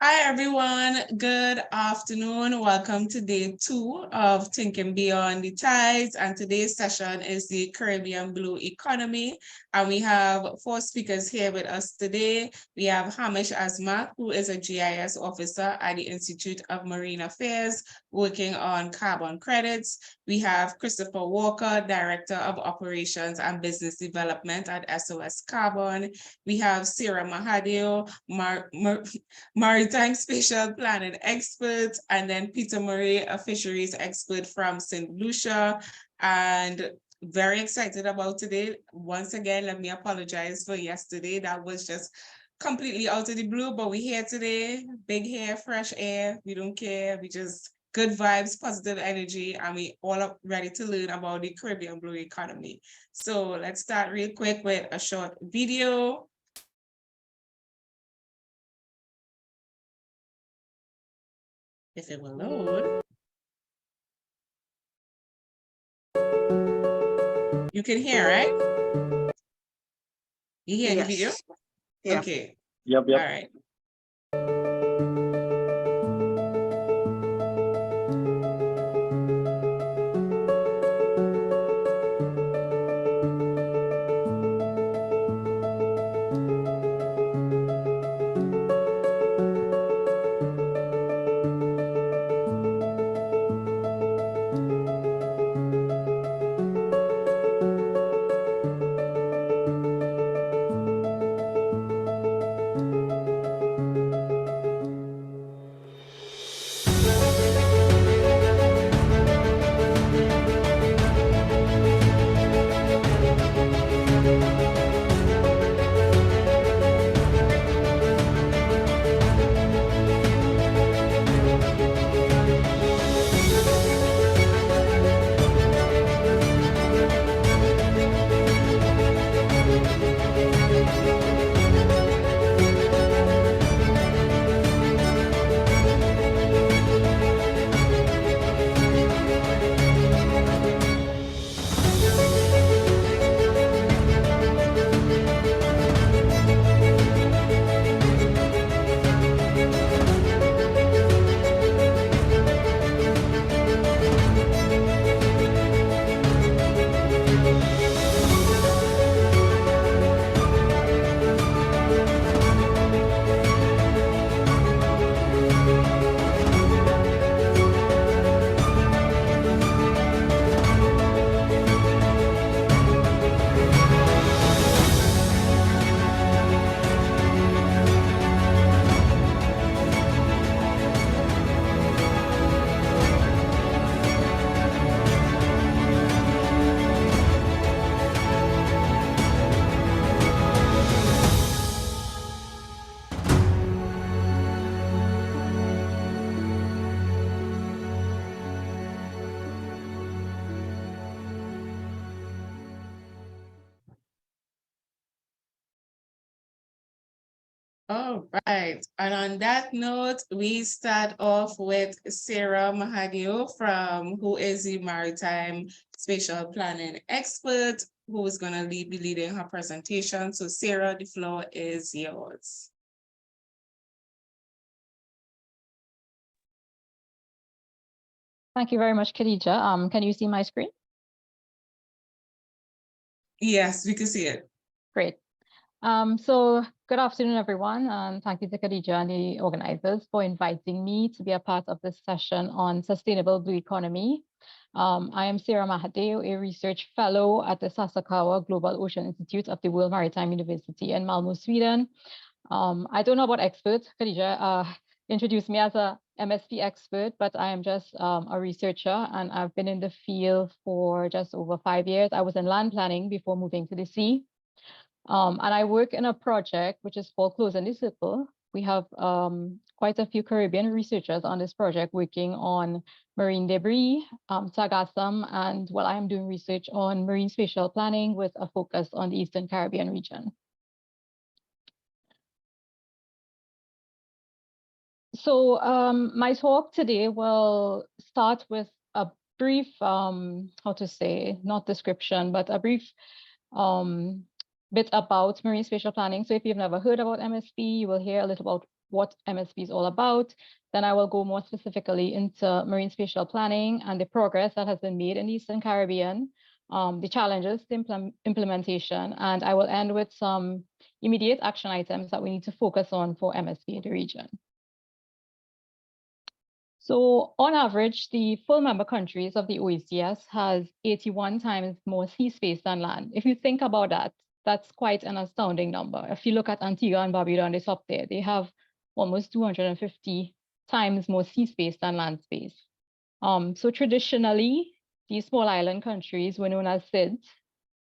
Hi, everyone. Good afternoon. Welcome to day 2 of Thinking Beyond the Tides. And today's session is the Caribbean Blue Economy. And we have 4 speakers here with us today. We have Hamish Asmath, who is a GIS officer at the Institute of Marine Affairs, working on carbon credits. We have Christopher Walker, Director of Operations and Business Development at SOS Carbon. We have Sarah Mahadeo, Maritime Spatial Planning expert, and then Peter Murray, a fisheries expert from St. Lucia. And very excited about today. Once again, let me apologize for yesterday. That was just completely out of the blue, but we're here today. Big hair, fresh air. We don't care. We just good vibes, positive energy, and we all are ready to learn about the Caribbean Blue Economy. So let's start real quick with a short video. If it will load. You can hear, right? You hear the video? Yeah. Okay. Yep. All right. All right. And on that note, we start off with Sarah Mahadeo who is the Maritime Spatial Planning expert, who is going to be leading her presentation. So Sarah, the floor is yours. Thank you very much, Khadija. Can you see my screen? Yes, we can see it. Great. So good afternoon, everyone, and thank you to Khadija and the organizers for inviting me to be a part of this session on sustainable blue economy. I am Sarah Mahadeo, a research fellow at the Sasakawa Global Ocean Institute of the World Maritime University in Malmö, Sweden. I don't know about experts. Khadija introduced me as a MSP expert, but I am just a researcher, and I've been in the field for just over 5 years. I was in land planning before moving to the sea. And I work in a project which is called Closing the Circle. We have quite a few Caribbean researchers on this project working on marine debris, Sargassum, and I am doing research on marine spatial planning with a focus on the Eastern Caribbean region. So my talk today will start with a brief, not description, but a brief bit about marine spatial planning. So if you've never heard about MSP, you will hear a little what MSP is all about. Then I will go more specifically into marine spatial planning and the progress that has been made in the Eastern Caribbean, the challenges to implementation, and I will end with some immediate action items that we need to focus on for MSP in the region. So on average, the full member countries of the OECS has 81 times more sea space than land. If you think about that, that's quite an astounding number. If you look at Antigua and Barbuda on the top there, they have almost 250 times more sea space than land space. So traditionally, these small island countries were known as SIDS,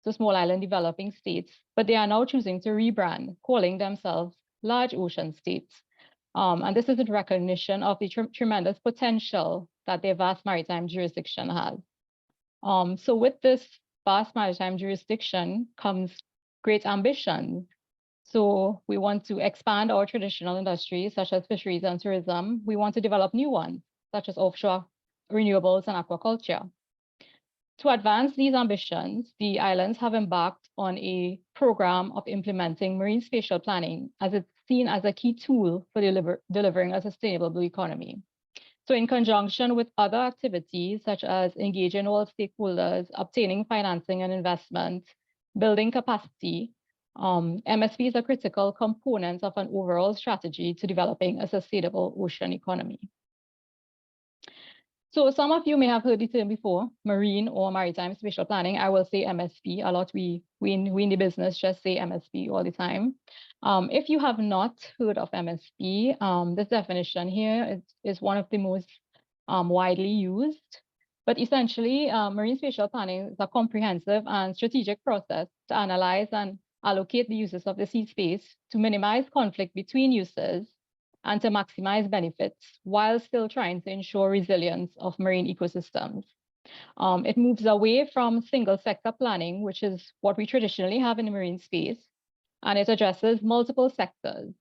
so small island developing states, but they are now choosing to rebrand, calling themselves large ocean states. And this is in recognition of the tremendous potential that their vast maritime jurisdiction has. So with this vast maritime jurisdiction comes great ambition. So we want to expand our traditional industries such as fisheries and tourism. We want to develop new ones, such as offshore renewables and aquaculture. To advance these ambitions, the islands have embarked on a program of implementing marine spatial planning as it's seen as a key tool for delivering a sustainable blue economy. So in conjunction with other activities, such as engaging all stakeholders, obtaining financing and investment, building capacity, MSP is a critical component of an overall strategy to developing a sustainable ocean economy. So some of you may have heard the term before, marine or maritime spatial planning. I will say MSP a lot. We in the business just say MSP all the time. If you have not heard of MSP, this definition here is one of the most widely used. But essentially, marine spatial planning is a comprehensive and strategic process to analyze and allocate the uses of the sea space to minimize conflict between uses and to maximize benefits while still trying to ensure resilience of marine ecosystems. It moves away from single sector planning, which is what we traditionally have in the marine space, and it addresses multiple sectors.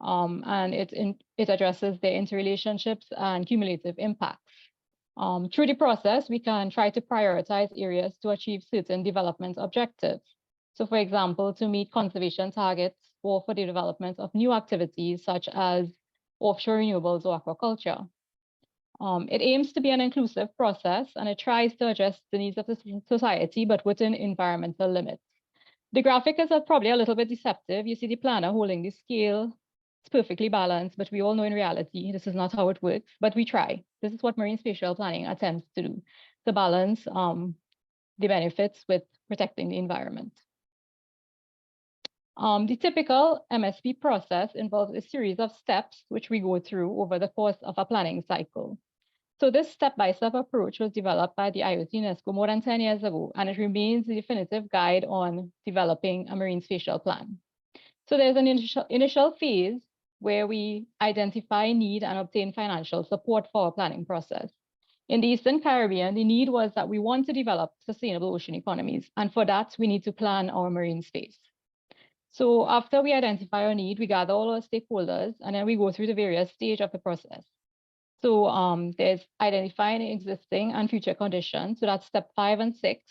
And it addresses their interrelationships and cumulative impacts. Through the process, we can try to prioritize areas to achieve certain development objectives. So for example, to meet conservation targets or for the development of new activities such as offshore renewables or aquaculture. It aims to be an inclusive process and it tries to address the needs of the society, but within environmental limits. The graphic is probably a little bit deceptive. You see the planner holding the scale. It's perfectly balanced, but we all know in reality, this is not how it works, but we try. This is what marine spatial planning attempts to do, to balance the benefits with protecting the environment. The typical MSP process involves a series of steps which we go through over the course of a planning cycle. So this step-by-step approach was developed by the IoT UNESCO more than 10 years ago, and it remains the definitive guide on developing a marine spatial plan. So there's an initial phase where we identify need and obtain financial support for our planning process. In the Eastern Caribbean, the need was that we want to develop sustainable ocean economies, and for that, we need to plan our marine space. So after we identify our need, we gather all our stakeholders, and then we go through the various stages of the process. So there's identifying existing and future conditions. So that's step 5 and 6.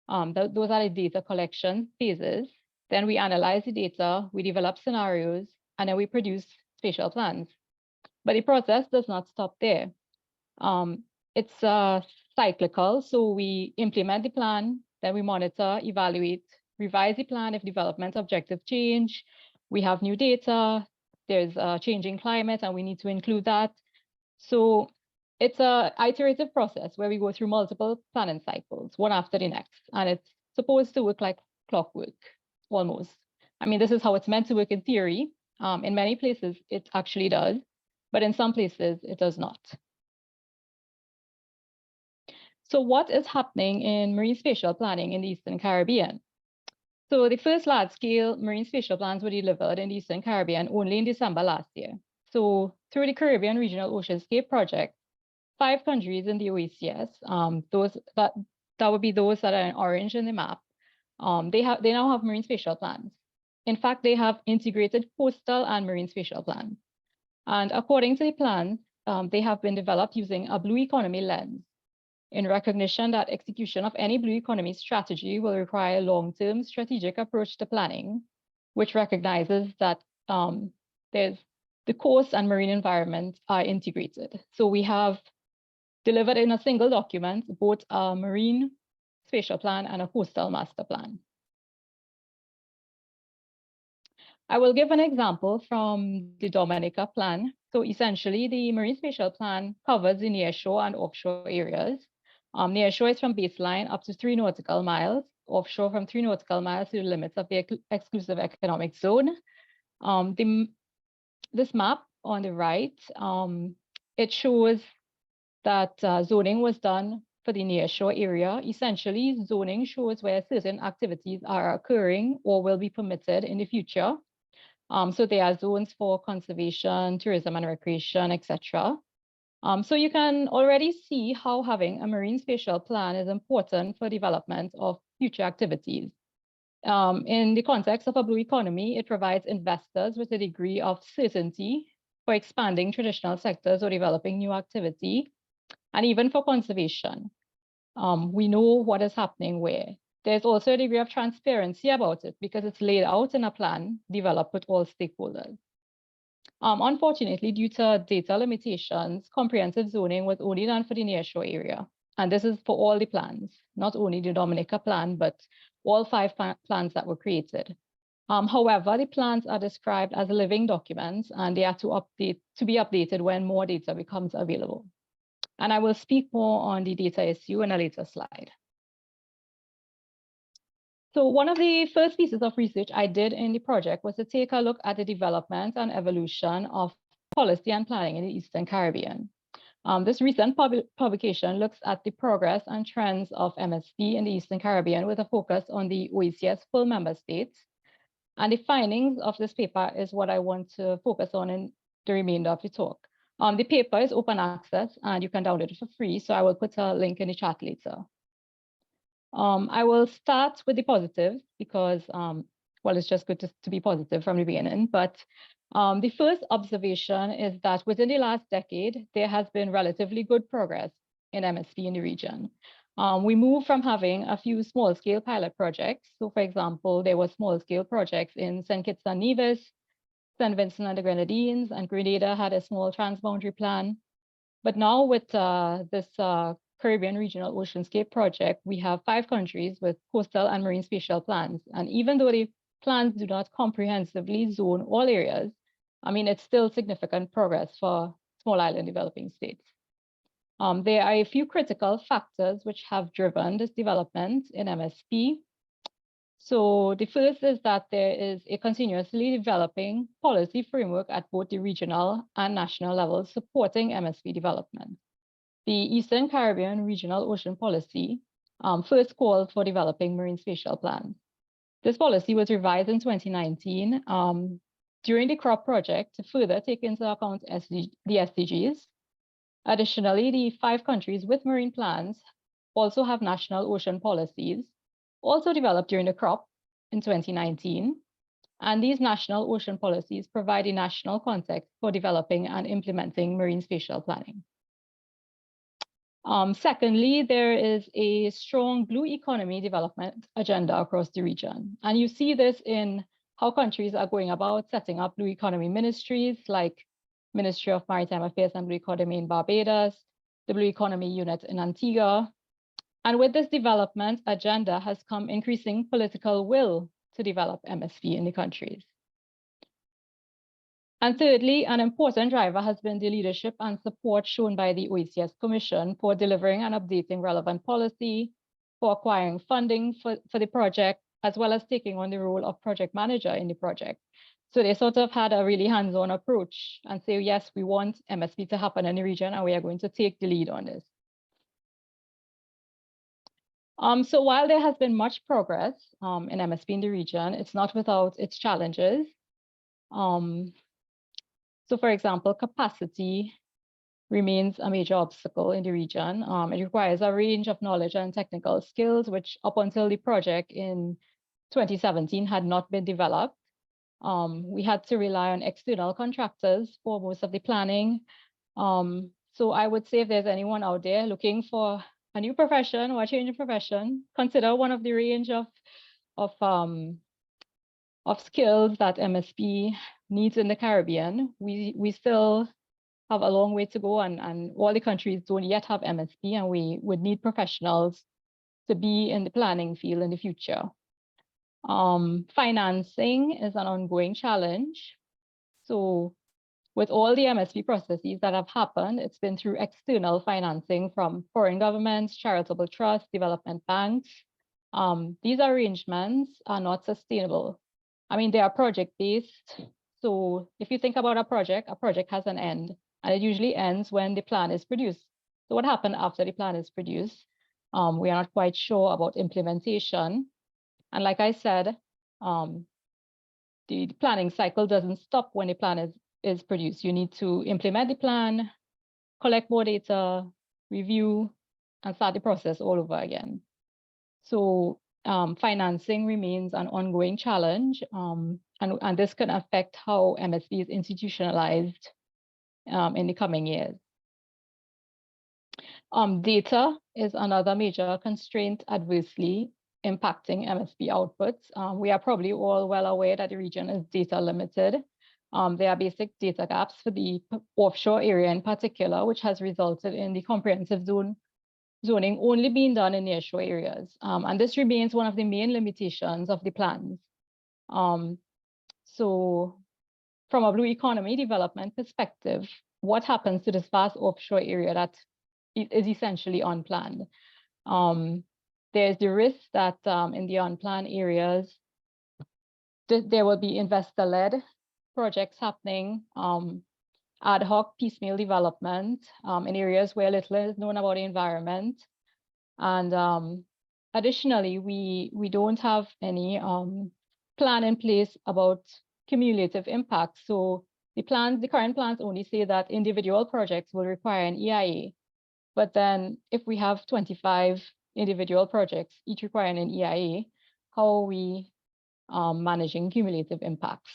Those are the data collection phases. Then we analyze the data, we develop scenarios, and then we produce spatial plans. But the process does not stop there. It's cyclical. So we implement the plan, then we monitor, evaluate, revise the plan if development objectives change. We have new data, there's a changing climate, and we need to include that. So it's an iterative process where we go through multiple planning cycles, one after the next, and it's supposed to work like clockwork, almost. I mean, this is how it's meant to work in theory. In many places, it actually does, but in some places, it does not. So what is happening in marine spatial planning in the Eastern Caribbean? So the first large-scale marine spatial plans were delivered in the Eastern Caribbean only in December last year. So through the Caribbean Regional Oceanscape Project, 5 countries in the OECS, that would be those that are in orange in the map, they now have marine spatial plans. In fact, they have integrated coastal and marine spatial plans. And according to the plans, they have been developed using a blue economy lens, in recognition that execution of any blue economy strategy will require a long-term strategic approach to planning, which recognizes that there's the coast and marine environment are integrated. So we have delivered in a single document both a marine spatial plan and a coastal master plan. I will give an example from the Dominica plan. So essentially, the Marine Spatial Plan covers the nearshore and offshore areas. Nearshore is from baseline up to 3 nautical miles, offshore from 3 nautical miles to the limits of the exclusive economic zone. This map on the right, it shows that zoning was done for the nearshore area. Essentially, zoning shows where certain activities are occurring or will be permitted in the future. So there are zones for conservation, tourism and recreation, etc. So you can already see how having a marine spatial plan is important for development of future activities. In the context of a blue economy, it provides investors with a degree of certainty for expanding traditional sectors or developing new activity, and even for conservation. We know what is happening where. There's also a degree of transparency about it because it's laid out in a plan developed with all stakeholders. Unfortunately, due to data limitations, comprehensive zoning was only done for the nearshore area. And this is for all the plans, not only the Dominica plan, but all 5 plans that were created. However, the plans are described as living documents and they are to be updated when more data becomes available. And I will speak more on the data issue in a later slide. So one of the first pieces of research I did in the project was to take a look at the development and evolution of policy and planning in the Eastern Caribbean. This recent publication looks at the progress and trends of MSP in the Eastern Caribbean with a focus on the OECS full member states. And the findings of this paper is what I want to focus on in the remainder of the talk. The paper is open access and you can download it for free. So I will put a link in the chat later. I will start with the positives because, well, it's just good to be positive from the beginning. But the first observation is that within the last decade, there has been relatively good progress in MSP in the region. We moved from having a few small-scale pilot projects. So, for example, there were small-scale projects in St. Kitts and Nevis, St. Vincent and the Grenadines, and Grenada had a small transboundary plan. But now with this Caribbean Regional Oceanscape project, we have 5 countries with coastal and marine spatial plans. And even though the plans do not comprehensively zone all areas, I mean, it's still significant progress for small island developing states. There are a few critical factors which have driven this development in MSP. So the first is that there is a continuously developing policy framework at both the regional and national levels supporting MSP development. The Eastern Caribbean Regional Ocean Policy first called for developing marine spatial plans. This policy was revised in 2019 during the CROP project to further take into account the SDGs. Additionally, the 5 countries with marine plans also have national ocean policies, also developed during the CROP in 2019. And these national ocean policies provide a national context for developing and implementing marine spatial planning. Secondly, there is a strong blue economy development agenda across the region. And you see this in how countries are going about setting up blue economy ministries like Ministry of Maritime Affairs and Blue Economy in Barbados, the Blue Economy Unit in Antigua. And with this development agenda has come increasing political will to develop MSP in the countries. And thirdly, an important driver has been the leadership and support shown by the OECS Commission for delivering and updating relevant policy, for acquiring funding for the project, as well as taking on the role of project manager in the project. So they sort of had a really hands-on approach and say, yes, we want MSP to happen in the region and we are going to take the lead on this. So while there has been much progress in MSP in the region, it's not without its challenges. So for example, capacity remains a major obstacle in the region. It requires a range of knowledge and technical skills, which up until the project in 2017 had not been developed. We had to rely on external contractors for most of the planning. So I would say if there's anyone out there looking for a new profession or a change of profession, consider one of the range of skills that MSP needs in the Caribbean, we still have a long way to go, and all the countries don't yet have MSP, and we would need professionals to be in the planning field in the future. Financing is an ongoing challenge. So with all the MSP processes that have happened, it's been through external financing from foreign governments, charitable trusts, development banks. These arrangements are not sustainable. I mean, they are project-based. So if you think about a project has an end, and it usually ends when the plan is produced. So what happened after the plan is produced? We are not quite sure about implementation. And like I said, the planning cycle doesn't stop when the plan is produced. You need to implement the plan, collect more data, review, and start the process all over again. So financing remains an ongoing challenge, and this can affect how MSP is institutionalized in the coming years. Data is another major constraint adversely impacting MSP outputs. We are probably all well aware that the region is data limited. There are basic data gaps for the offshore area in particular, which has resulted in the comprehensive zoning only being done in nearshore areas. And this remains one of the main limitations of the plans. So from a blue economy development perspective, what happens to this vast offshore area that is essentially unplanned? There's the risk that in the unplanned areas, there will be investor-led projects happening, ad hoc piecemeal development in areas where little is known about the environment. And additionally, we don't have any plan in place about cumulative impact. So the current plans only say that individual projects will require an EIA. But then if we have 25 individual projects, each requiring an EIA, how are we managing cumulative impacts?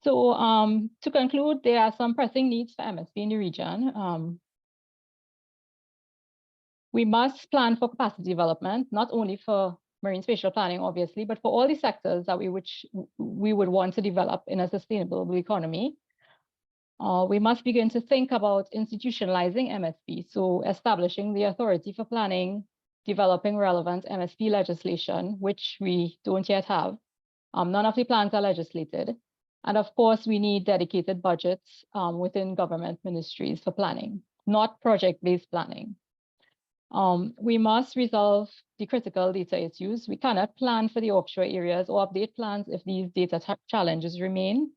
So to conclude, there are some pressing needs for MSP in the region. We must plan for capacity development, not only for marine spatial planning, obviously, but for all the sectors that we would want to develop in a sustainable blue economy. We must begin to think about institutionalizing MSP, so establishing the authority for planning, developing relevant MSP legislation, which we don't yet have. None of the plans are legislated. And of course, we need dedicated budgets within government ministries for planning, not project-based planning. We must resolve the critical data issues. We cannot plan for the offshore areas or update plans if these data challenges remain.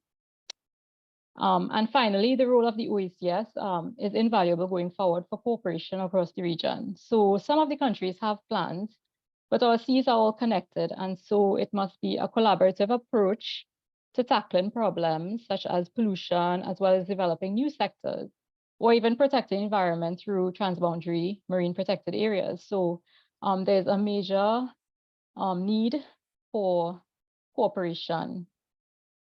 And finally, the role of the OECS is invaluable going forward for cooperation across the region. So some of the countries have plans, but our seas are all connected. And so it must be a collaborative approach to tackling problems such as pollution, as well as developing new sectors, or even protecting the environment through transboundary marine protected areas. So there's a major need for cooperation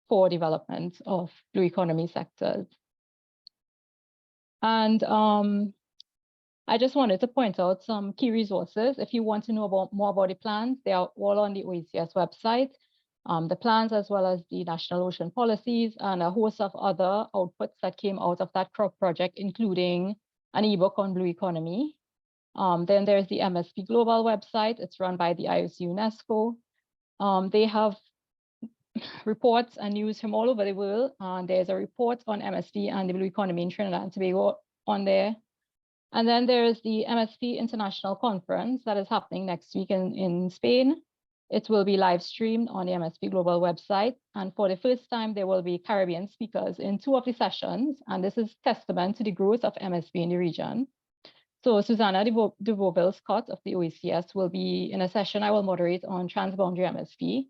for development of blue economy sectors. And I just wanted to point out some key resources. If you want to know more about the plans, they are all on the OECS website. The plans, as well as the national ocean policies and a host of other outputs that came out of that CROP project, including an ebook on blue economy. Then there's the MSP Global website. It's run by the IOC UNESCO. They have reports and news from all over the world. There's a report on MSP and the blue economy in Trinidad and Tobago on there. And then there's the MSP International Conference that is happening next week in Spain. It will be live streamed on the MSP Global website. And for the first time, there will be Caribbean speakers in 2 of the sessions. And this is testament to the growth of MSP in the region. So Susanna DeVoville-Scott of the OECS will be in a session I will moderate on transboundary MSP.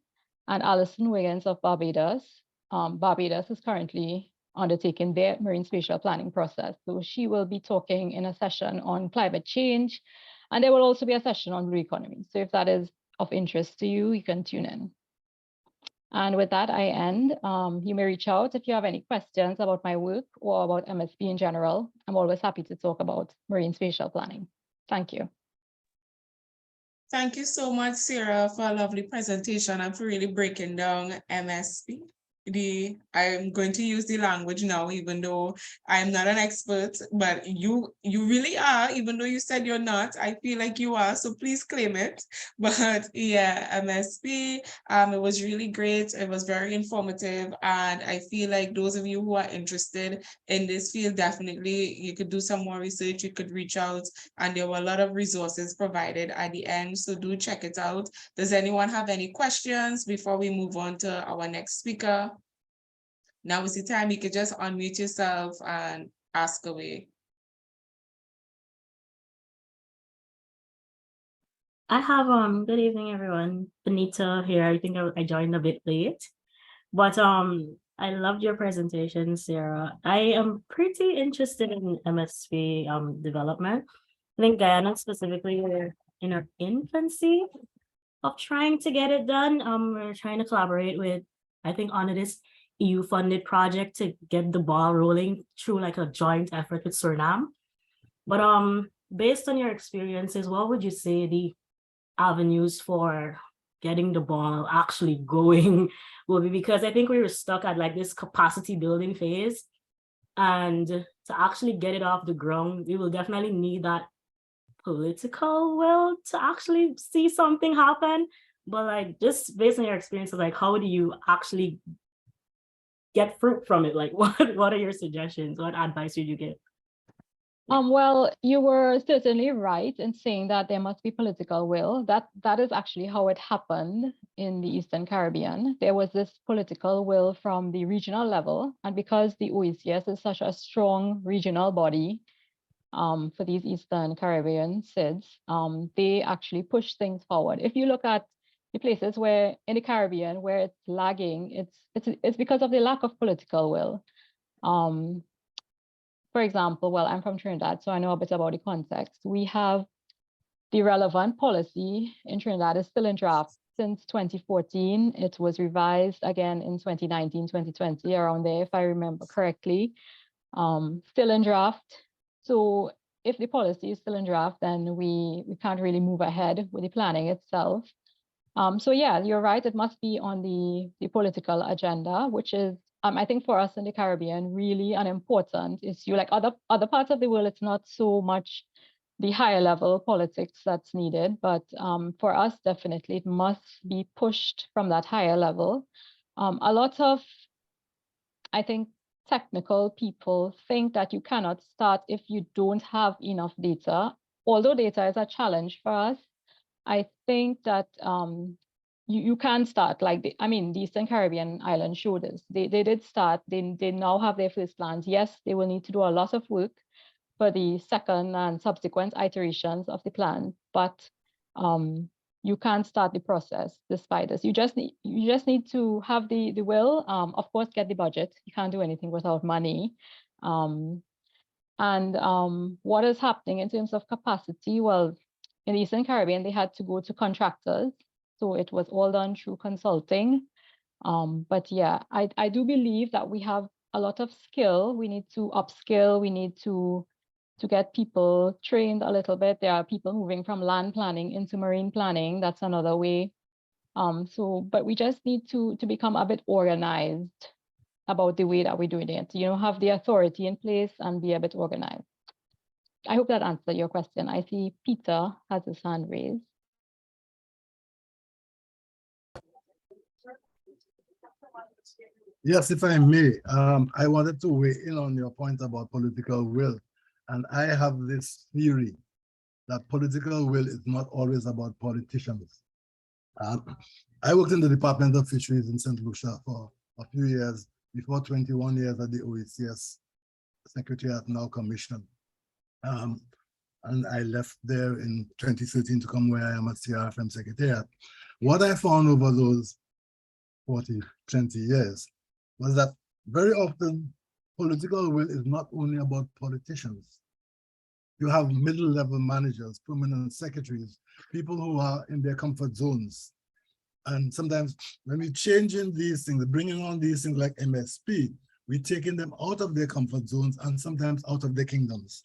And Alison Wiggins of Barbados. Barbados is currently undertaking their marine spatial planning process. So she will be talking in a session on climate change. And there will also be a session on blue economy. So if that is of interest to you, you can tune in. And with that, I end. You may reach out if you have any questions about my work or about MSP in general. I'm always happy to talk about marine spatial planning. Thank you. Thank you so much, Sarah, for a lovely presentation and for really breaking down MSP. I'm going to use the language now, even though I'm not an expert, but you really are, even though you said you're not. I feel like you are, so please claim it. But yeah, MSP, it was really great. It was very informative, and I feel like those of you who are interested in this field, definitely you could do some more research. You could reach out, and there were a lot of resources provided at the end, so do check it out. Does anyone have any questions before we move on to our next speaker? Now is the time you could just unmute yourself and ask away. I have good evening everyone. Benita here. I think I joined a bit late. But I loved your presentation, Sarah. I am pretty interested in MSP development. I think Guyana specifically, we're in our infancy of trying to get it done. We're trying to collaborate with, I think, on this EU-funded project to get the ball rolling through like a joint effort with Suriname. But based on your experiences, what would you say the avenues for getting the ball actually going will be? Because I think we were stuck at like this capacity building phase, and to actually get it off the ground, we will definitely need that political will to actually see something happen. But like, just based on your experiences, like how do you actually get fruit from it? Like what are your suggestions? What advice would you give? Well, you were certainly right in saying that there must be political will. That is actually how it happened in the Eastern Caribbean. There was this political will from the regional level, and because the OECS is such a strong regional body for these Eastern Caribbean SIDS, they actually push things forward. If you look at the places where in the Caribbean where it's lagging, it's because of the lack of political will. For example, well, I'm from Trinidad, so I know a bit about the context. We have the relevant policy in Trinidad is still in draft since 2014. It was revised again in 2019, 2020, around there, if I remember correctly. Still in draft. So if the policy is still in draft, then we can't really move ahead with the planning itself. So yeah, you're right. It must be on the political agenda, which is, I think for us in the Caribbean, really an important issue. Like other parts of the world, it's not so much the higher level politics that's needed, but for us, definitely, it must be pushed from that higher level. A lot of, I think, technical people think that you cannot start if you don't have enough data. Although data is a challenge for us, I think that you can start like the Eastern Caribbean islands showed this. They did start. They now have their first plans. Yes, they will need to do a lot of work for the second and subsequent iterations of the plan, but you can't start the process despite this. You just need to have the will. Of course, get the budget. You can't do anything without money. What is happening in terms of capacity? Well, in the Eastern Caribbean, they had to go to contractors. So it was all done through consulting. But yeah, I do believe that we have a lot of skill. We need to upskill. We need to get people trained a little bit. There are people moving from land planning into marine planning. That's another way. But we just need to become a bit organized about the way that we're doing it. Have the authority in place and be a bit organized. I hope that answered your question. I see Peter has his hand raised. Yes, if I may, I wanted to weigh in on your point about political will. And I have this theory that political will is not always about politicians. I worked in the Department of Fisheries in St. Lucia for a few years, before 21 years at the OECS Secretariat, now Commission. And I left there in 2013 to come where I am at CRFM Secretariat. What I found over those 40, 20 years was that very often political will is not only about politicians. You have middle-level managers, permanent secretaries, people who are in their comfort zones. And sometimes when we change in these things, bringing on these things like MSP, we're taking them out of their comfort zones and sometimes out of their kingdoms.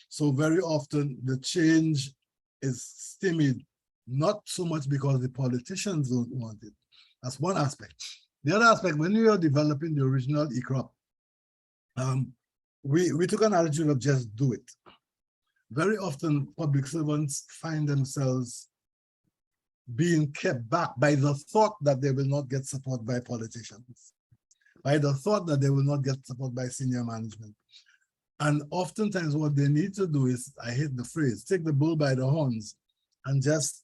So very often the change is stymied, not so much because the politicians don't want it. That's one aspect. The other aspect, when we are developing the original ECOP, we took an attitude of just do it. Very often, public servants find themselves being kept back by the thought that they will not get support by politicians, by the thought that they will not get support by senior management. And oftentimes what they need to do is, I hate the phrase, take the bull by the horns and just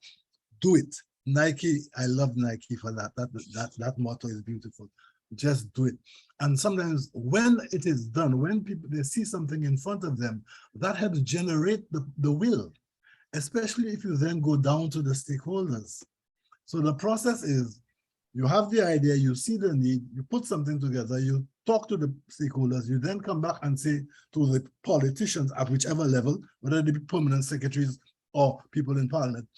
do it. Nike, I love Nike for that. That motto is beautiful. Just do it. And sometimes when it is done, when people they see something in front of them, that helps generate the will, especially if you then go down to the stakeholders. So the process is, you have the idea, you see the need, you put something together, you talk to the stakeholders, you then come back and say to the politicians at whichever level, whether they be permanent secretaries or people in parliament,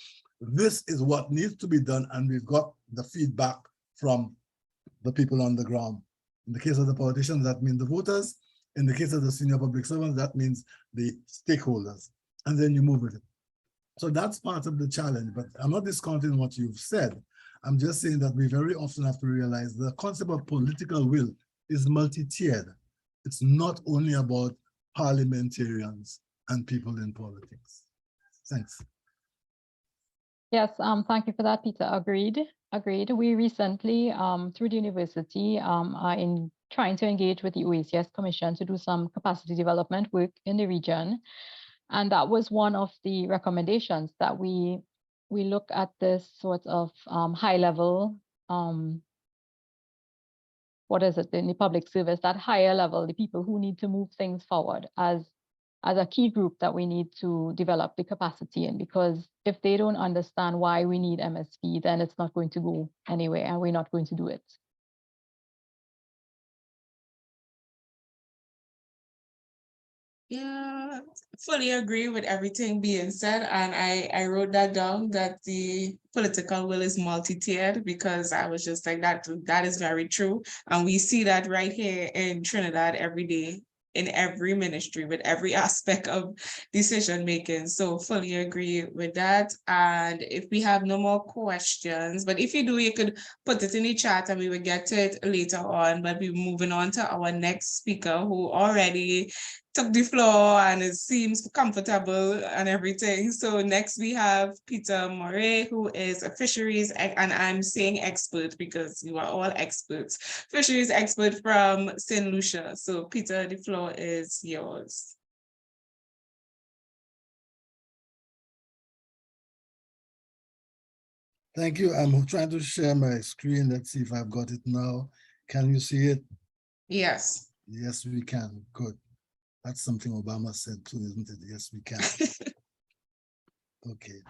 this is what needs to be done, and we've got the feedback from the people on the ground. In the case of the politicians, that means the voters. In the case of the senior public servants, that means the stakeholders. And then you move with it. So that's part of the challenge, but I'm not discounting what you've said. I'm just saying that we very often have to realize the concept of political will is multi-tiered. It's not only about parliamentarians and people in politics. Thanks. Yes, thank you for that, Peter. Agreed. We recently, through the university, are in trying to engage with the OACS Commission to do some capacity development work in the region. And that was one of the recommendations, that we look at this sort of high level, what is it, in the public service, that higher level, the people who need to move things forward as a key group that we need to develop the capacity in, because if they don't understand why we need MSP, then it's not going to go anywhere and we're not going to do it. Yeah, fully agree with everything being said. And I wrote that down, that the political will is multi-tiered, because I was just like, that is very true. And we see that right here in Trinidad every day, in every ministry, with every aspect of decision making. So fully agree with that. And if we have no more questions, but if you do, you could put it in the chat and we will get to it later on. But we're moving on to our next speaker, who already took the floor and it seems comfortable and everything. So next we have Peter Moray, who is a fisheries, and I'm saying expert because you are all experts, fisheries expert from St. Lucia. So Peter, the floor is yours. Thank you. I'm trying to share my screen. Let's see if I've got it now. Can you see it? Yes. Yes, we can. Good. That's something Obama said too, isn't it? Yes, we can. Okay.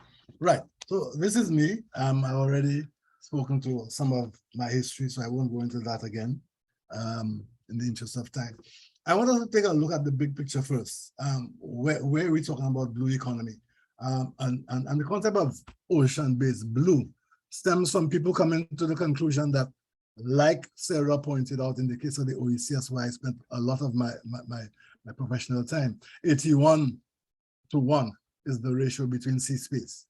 Right. So this is me. I've already spoken to some of my history, so I won't go into that again in the interest of time. I want us to take a look at the big picture first. Where we're talking about blue economy. And the concept of ocean-based blue stems from people coming to the conclusion that, like Sarah pointed out in the case of the OECS, where I spent a lot of my professional time, 81 to 1 is the ratio between sea space.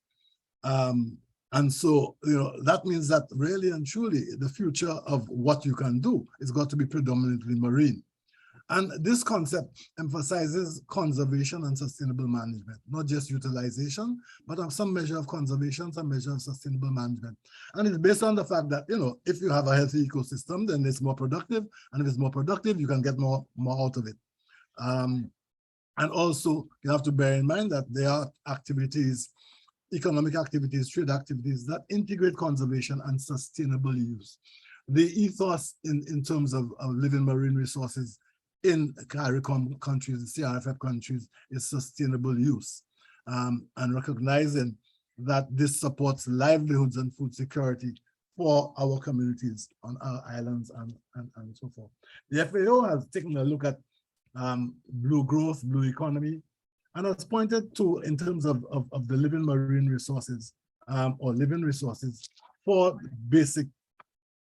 And so, that means that really and truly the future of what you can do is got to be predominantly marine. And this concept emphasizes conservation and sustainable management, not just utilization, but of some measure of conservation, some measure of sustainable management. And it's based on the fact that, if you have a healthy ecosystem, then it's more productive. And if it's more productive, you can get more out of it. And also, you have to bear in mind that there are activities, economic activities, trade activities that integrate conservation and sustainable use. The ethos in terms of living marine resources in CARICOM countries, the CRFF countries, is sustainable use, and recognizing that this supports livelihoods and food security for our communities on our islands and so forth. The FAO has taken a look at blue growth, blue economy, and has pointed to, in terms of the living marine resources or living resources, four basic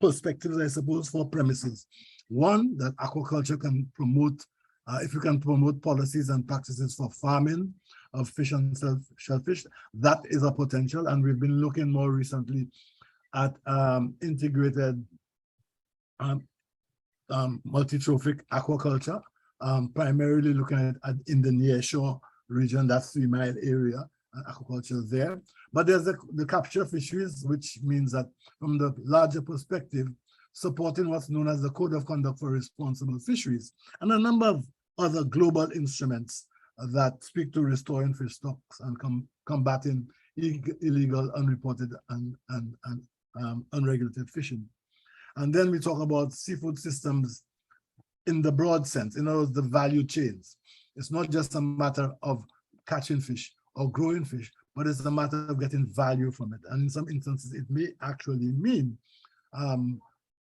perspectives, I suppose, four premises. One, that aquaculture can promote, if you can promote policies and practices for farming, of fish and shellfish. That is a potential, and we've been looking more recently at integrated multi-trophic aquaculture, primarily looking at in the nearshore region, that 3 mile area, aquaculture there. But there's the capture fisheries, which means that from the larger perspective, supporting what's known as the Code of Conduct for Responsible Fisheries, and a number of other global instruments that speak to restoring fish stocks and combating illegal, unreported, and unregulated fishing. And then we talk about seafood systems in the broad sense, in other words, the value chains. It's not just a matter of catching fish or growing fish, but it's a matter of getting value from it. And in some instances, it may actually mean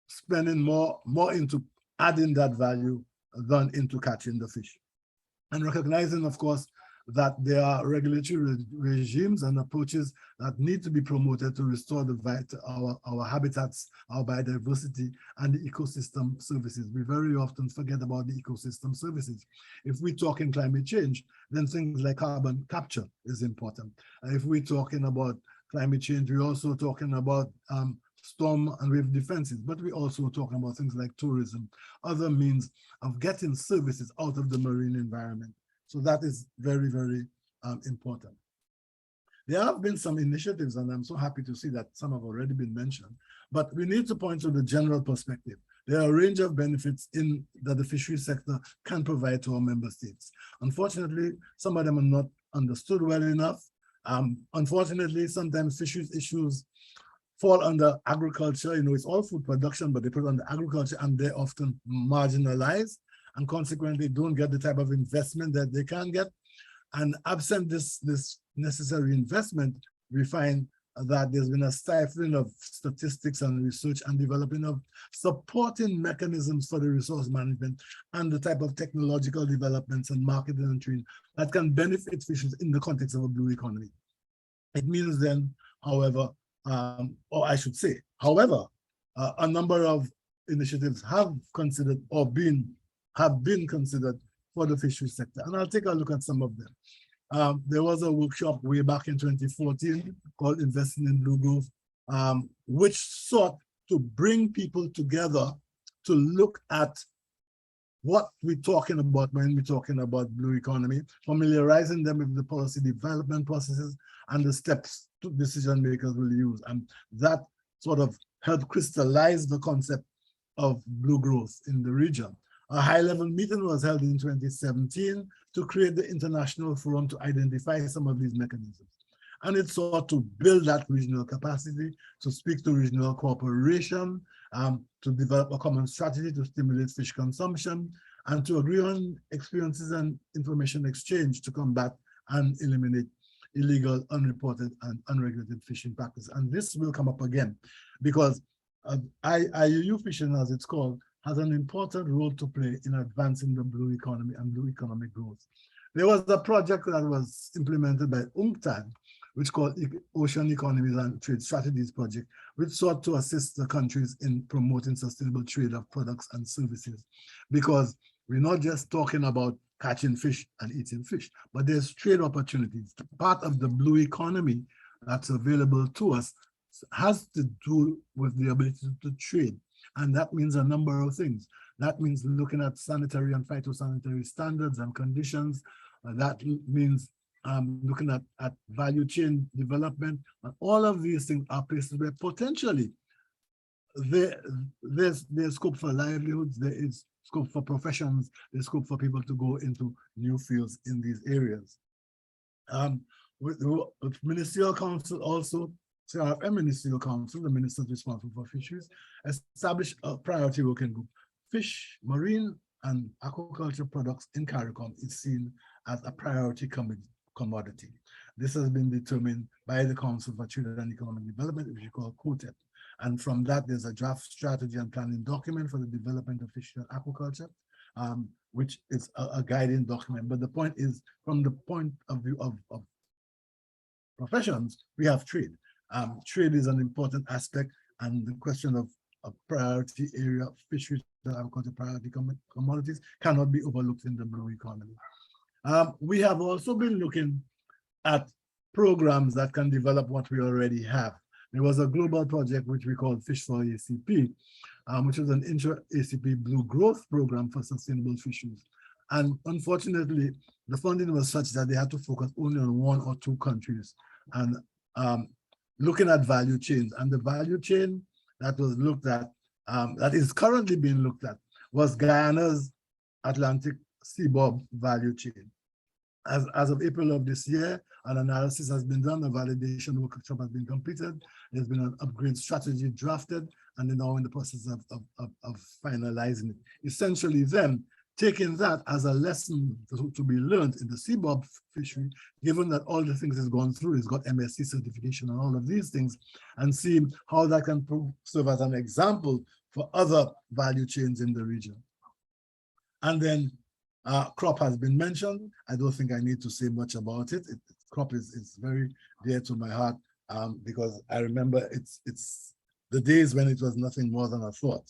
spending more into adding that value than into catching the fish. And recognizing, of course, that there are regulatory regimes and approaches that need to be promoted to restore our habitats, our biodiversity, and the ecosystem services. We very often forget about the ecosystem services. If we talk in climate change, then things like carbon capture is important. If we're talking about climate change, we're also talking about storm and wave defenses, but we're also talking about things like tourism, other means of getting services out of the marine environment. So that is very, very important. There have been some initiatives, and I'm so happy to see that some have already been mentioned, but we need to point to the general perspective. There are a range of benefits that the fisheries sector can provide to our member states. Unfortunately, some of them are not understood well enough. Unfortunately, sometimes fisheries issues fall under agriculture. You know, it's all food production, but they put it under agriculture, and they're often marginalized, and consequently don't get the type of investment that they can get. And absent this necessary investment, we find that there's been a stifling of statistics and research and developing of supporting mechanisms for the resource management and the type of technological developments and marketing and training that can benefit fishers in the context of a blue economy. It means then, however, or I should say, however, a number of initiatives have considered or have been considered for the fisheries sector. And I'll take a look at some of them. There was a workshop way back in 2014 called Investing in Blue Growth, which sought to bring people together to look at what we're talking about when we're talking about blue economy, familiarizing them with the policy development processes and the steps decision makers will use. And that sort of helped crystallize the concept of blue growth in the region. A high-level meeting was held in 2017 to create the international forum to identify some of these mechanisms. And it sought to build that regional capacity, to speak to regional cooperation, to develop a common strategy to stimulate fish consumption, and to agree on experiences and information exchange to combat and eliminate illegal, unreported, and unregulated fishing practices. And this will come up again because IUU fishing, as it's called, has an important role to play in advancing the blue economy and blue economic growth. There was a project that was implemented by UNCTAD, which called Ocean Economies and Trade Strategies Project, which sought to assist the countries in promoting sustainable trade of products and services. Because we're not just talking about catching fish and eating fish, but there's trade opportunities. Part of the blue economy that's available to us has to do with the ability to trade. And that means a number of things. That means looking at sanitary and phytosanitary standards and conditions. That means looking at value chain development. And all of these things are places where potentially there's scope for livelihoods, there is scope for professions, there's scope for people to go into new fields in these areas. With Ministerial Council also, CRFM Ministerial Council, the ministers responsible for fisheries, established a priority working group. Fish, marine, and aquaculture products in CARICOM is seen as a priority commodity. This has been determined by the Council for Trade and Economic Development, which we call COTEP. And from that, there's a draft strategy and planning document for the development of fish and aquaculture, which is a guiding document. But the point is, from the point of view of professions, we have trade. Trade is an important aspect, and the question of a priority area, fisheries that are called priority commodities, cannot be overlooked in the blue economy. We have also been looking at programs that can develop what we already have. There was a global project which we called Fish for ACP, which was an intra-ACP Blue Growth Program for sustainable fisheries. And unfortunately, the funding was such that they had to focus only on 1 or 2 countries and looking at value chains. And the value chain that was looked at, that is currently being looked at, was Guyana's Atlantic seaboard value chain. As of April of this year, an analysis has been done, a validation workshop has been completed, there's been an upgrade strategy drafted, and they're now in the process of finalizing it. Essentially then, taking that as a lesson to be learned in the seaboard fishery, given that all the things it's gone through, it's got MSC certification and all of these things, and seeing how that can serve as an example for other value chains in the region. And then crop has been mentioned. I don't think I need to say much about it. Crop is very dear to my heart because I remember it's the days when it was nothing more than a thought.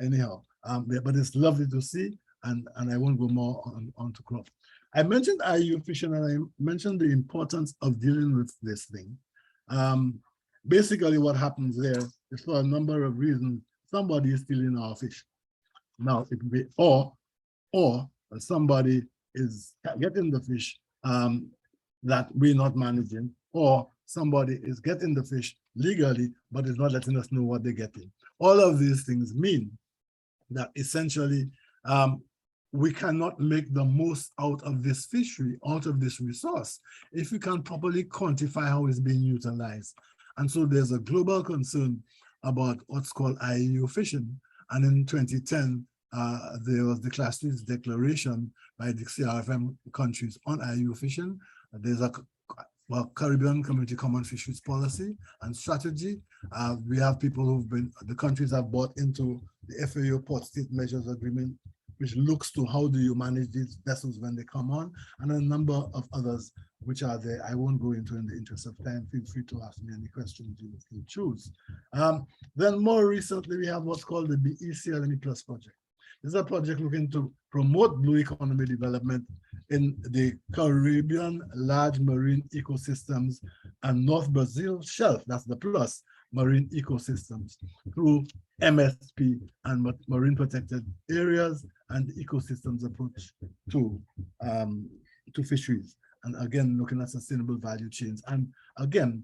Anyhow, but it's lovely to see, and I won't go more on to crop. I mentioned IUU fishing, and I mentioned the importance of dealing with this thing. Basically, what happens there is for a number of reasons, somebody is stealing our fish. Now, it will be or somebody is getting the fish that we're not managing, or somebody is getting the fish legally, but is not letting us know what they're getting. All of these things mean that essentially we cannot make the most out of this fishery, out of this resource, if we can properly quantify how it's being utilized. And so there's a global concern about what's called IUU fishing. And in 2010, there was the Class 3 declaration by the CRFM countries on IUU fishing. There's a Caribbean Community Common Fisheries Policy and Strategy. We have people who've been, the countries have bought into the FAO Port State Measures Agreement, which looks to how do you manage these vessels when they come on, and a number of others which are there. I won't go into in the interest of time. Feel free to ask me any questions you choose. Then more recently, we have what's called the BECLME Plus project. This is a project looking to promote blue economy development in the Caribbean large marine ecosystems and North Brazil shelf, that's the plus, marine ecosystems through MSP and marine protected areas and ecosystems approach to fisheries. And again, looking at sustainable value chains. And again,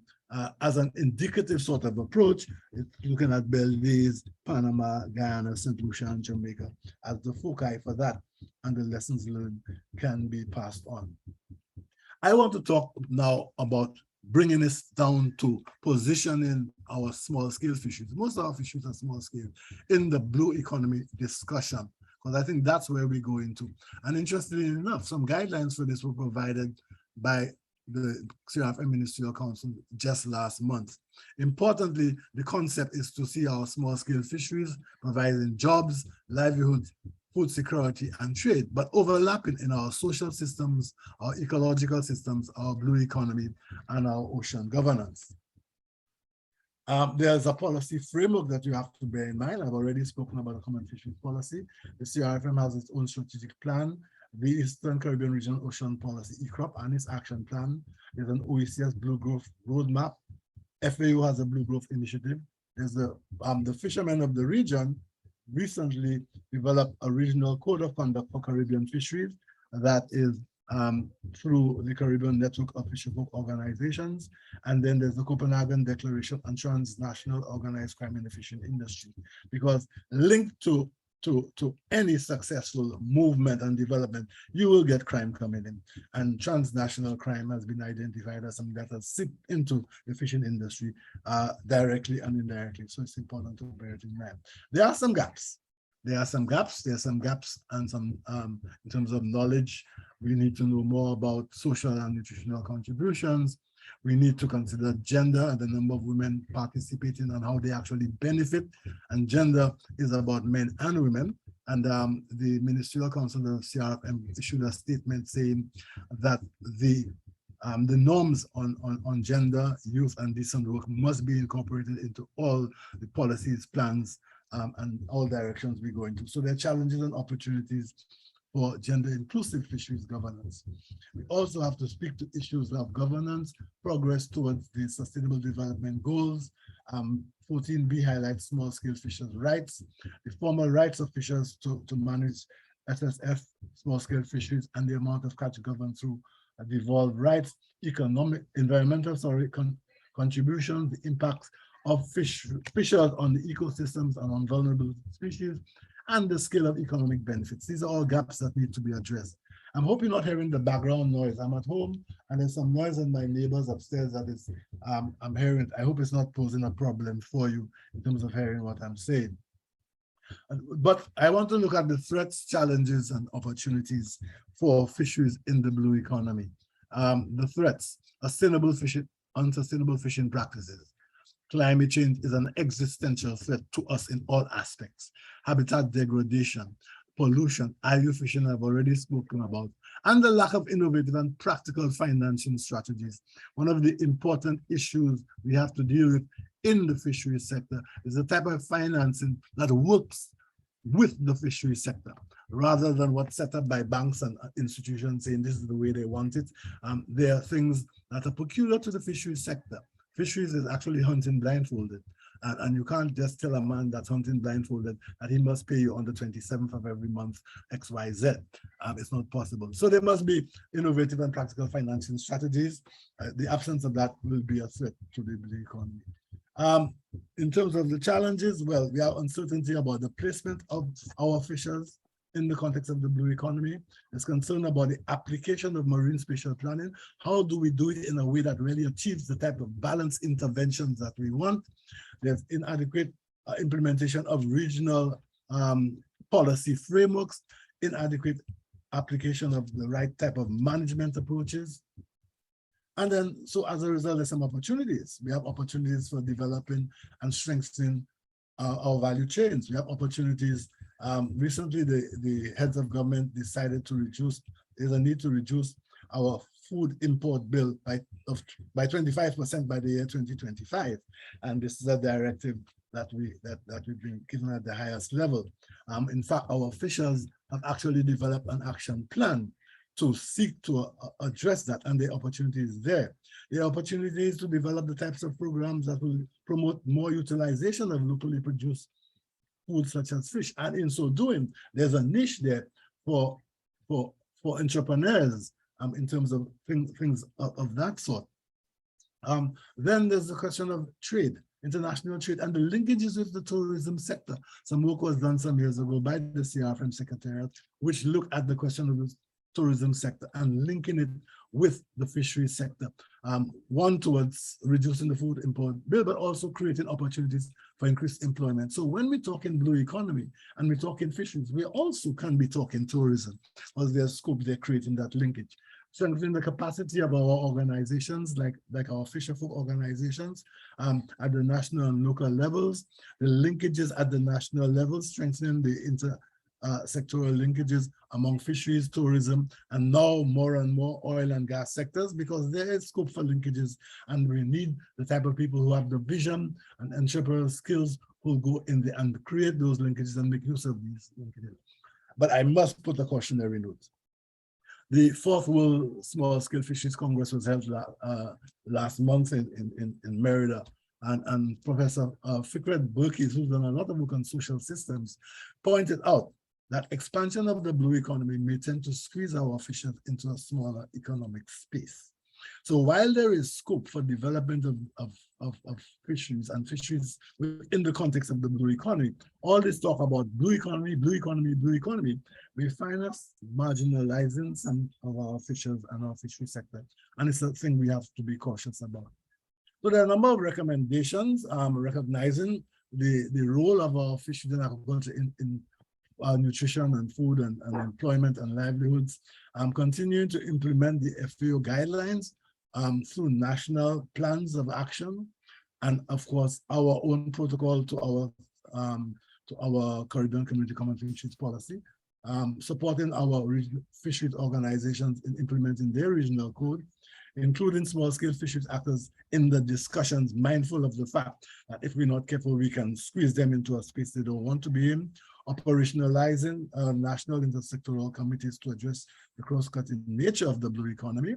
as an indicative sort of approach, it's looking at Belize, Panama, Guyana, St. Lucia, and Jamaica as the foci for that, and the lessons learned can be passed on. I want to talk now about bringing this down to positioning our small scale fisheries. Most of our fisheries are small scale in the blue economy discussion, because I think that's where we go into. And interestingly enough, some guidelines for this were provided by the CRFM Ministerial Council just last month. Importantly, the concept is to see our small scale fisheries providing jobs, livelihoods, food security, and trade, but overlapping in our social systems, our ecological systems, our blue economy, and our ocean governance. There's a policy framework that you have to bear in mind. I've already spoken about a common fisheries policy. The CRFM has its own strategic plan, the Eastern Caribbean Regional Ocean Policy, ECOP, and its action plan. There's an OECS Blue Growth Roadmap. FAO has a Blue Growth Initiative. There's the fishermen of the region recently developed a regional code of conduct for Caribbean fisheries that is through the Caribbean Network of Fisherfolk Organizations. And then there's the Copenhagen Declaration on Transnational Organized Crime in the Fishing Industry, because linked to any successful movement and development, you will get crime coming in. And transnational crime has been identified as something that has seeped into the fishing industry directly and indirectly. So it's important to bear it in mind. There are some gaps. There are some gaps and some in terms of knowledge. We need to know more about social and nutritional contributions. We need to consider gender and the number of women participating and how they actually benefit. And gender is about men and women. And the Ministerial Council of CRFM issued a statement saying that the norms on gender, youth, and decent work must be incorporated into all the policies, plans, and all directions we go into. So there are challenges and opportunities for gender-inclusive fisheries governance. We also have to speak to issues of governance, progress towards the Sustainable Development Goals. 14B highlights small-scale fishers' rights, the formal rights of fishers to manage SSF, small-scale fisheries, and the amount of catch governed through devolved rights, environmental contributions, the impacts of fishers on the ecosystems and on vulnerable species, and the scale of economic benefits. These are all gaps that need to be addressed. I'm hoping you're not hearing the background noise. I'm at home and there's some noise in my neighbors upstairs that is, I'm hearing. I hope it's not posing a problem for you in terms of hearing what I'm saying. But I want to look at the threats, challenges, and opportunities for fisheries in the blue economy. The threats: unsustainable fishing practices. Climate change is an existential threat to us in all aspects. Habitat degradation, pollution, IU fishing I've already spoken about, and the lack of innovative and practical financing strategies. One of the important issues we have to deal with in the fisheries sector is the type of financing that works with the fisheries sector, rather than what's set up by banks and institutions saying this is the way they want it. There are things that are peculiar to the fisheries sector. Fisheries is actually hunting blindfolded. And you can't just tell a man that's hunting blindfolded that he must pay you on the 27th of every month, XYZ. It's not possible. So there must be innovative and practical financing strategies. The absence of that will be a threat to the blue economy. In terms of the challenges, well, we have uncertainty about the placement of our fishers in the context of the blue economy. There's concern about the application of marine spatial planning. How do we do it in a way that really achieves the type of balanced interventions that we want? There's inadequate implementation of regional policy frameworks, inadequate application of the right type of management approaches. And then, so as a result, there's some opportunities. We have opportunities for developing and strengthening our value chains. We have opportunities. Recently, the heads of government decided to reduce, there's a need to reduce our food import bill by 25% by the year 2025. And this is a directive that we've been given at the highest level. In fact, our officials have actually developed an action plan to seek to address that, and the opportunity is there. The opportunity is to develop the types of programs that will promote more utilization of locally produced foods such as fish. And in so doing, there's a niche there for entrepreneurs in terms of things of that sort. Then there's the question of trade, international trade, and the linkages with the tourism sector. Some work was done some years ago by the CRFM Secretariat, which looked at the question of the tourism sector and linking it with the fisheries sector. One towards reducing the food import bill, but also creating opportunities for increased employment. So when we talk in blue economy and we talk in fisheries, we also can be talking tourism, because there's scope there creating that linkage. Strengthening the capacity of our organizations, like our fisherfolk organizations at the national and local levels, the linkages at the national level, strengthening the sectoral linkages among fisheries, tourism, and now more and more oil and gas sectors, because there is scope for linkages, and we need the type of people who have the vision and entrepreneurial skills who go in there and create those linkages and make use of these linkages. But I must put a cautionary note. The 4th World Small Scale Fisheries Congress was held last month in Merida, and Professor Fikret Burkies, who's done a lot of work on social systems, pointed out that expansion of the blue economy may tend to squeeze our fishers into a smaller economic space. So while there is scope for development of fisheries and fisheries in the context of the blue economy, all this talk about blue economy, we find us marginalizing some of our fishers and our fishery sector. And it's a thing we have to be cautious about. So there are a number of recommendations recognizing the role of our fisheries and agriculture in nutrition and food and employment and livelihoods, continuing to implement the FAO guidelines through national plans of action, and of course our own protocol to our Caribbean Community Common Fisheries Policy, supporting our fisheries organizations in implementing their regional code, including small-scale fisheries actors in the discussions, mindful of the fact that if we're not careful, we can squeeze them into a space they don't want to be in, operationalizing national intersectoral committees to address the cross-cutting nature of the blue economy,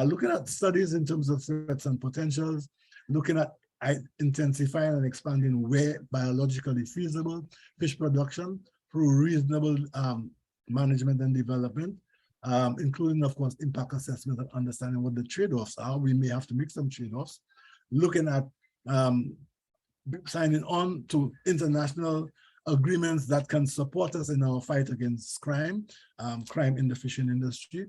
looking at studies in terms of threats and potentials, looking at intensifying and expanding where biologically feasible fish production through reasonable management and development, including, of course, impact assessment and understanding what the trade-offs are. We may have to make some trade-offs, looking at signing on to international agreements that can support us in our fight against crime, crime in the fishing industry,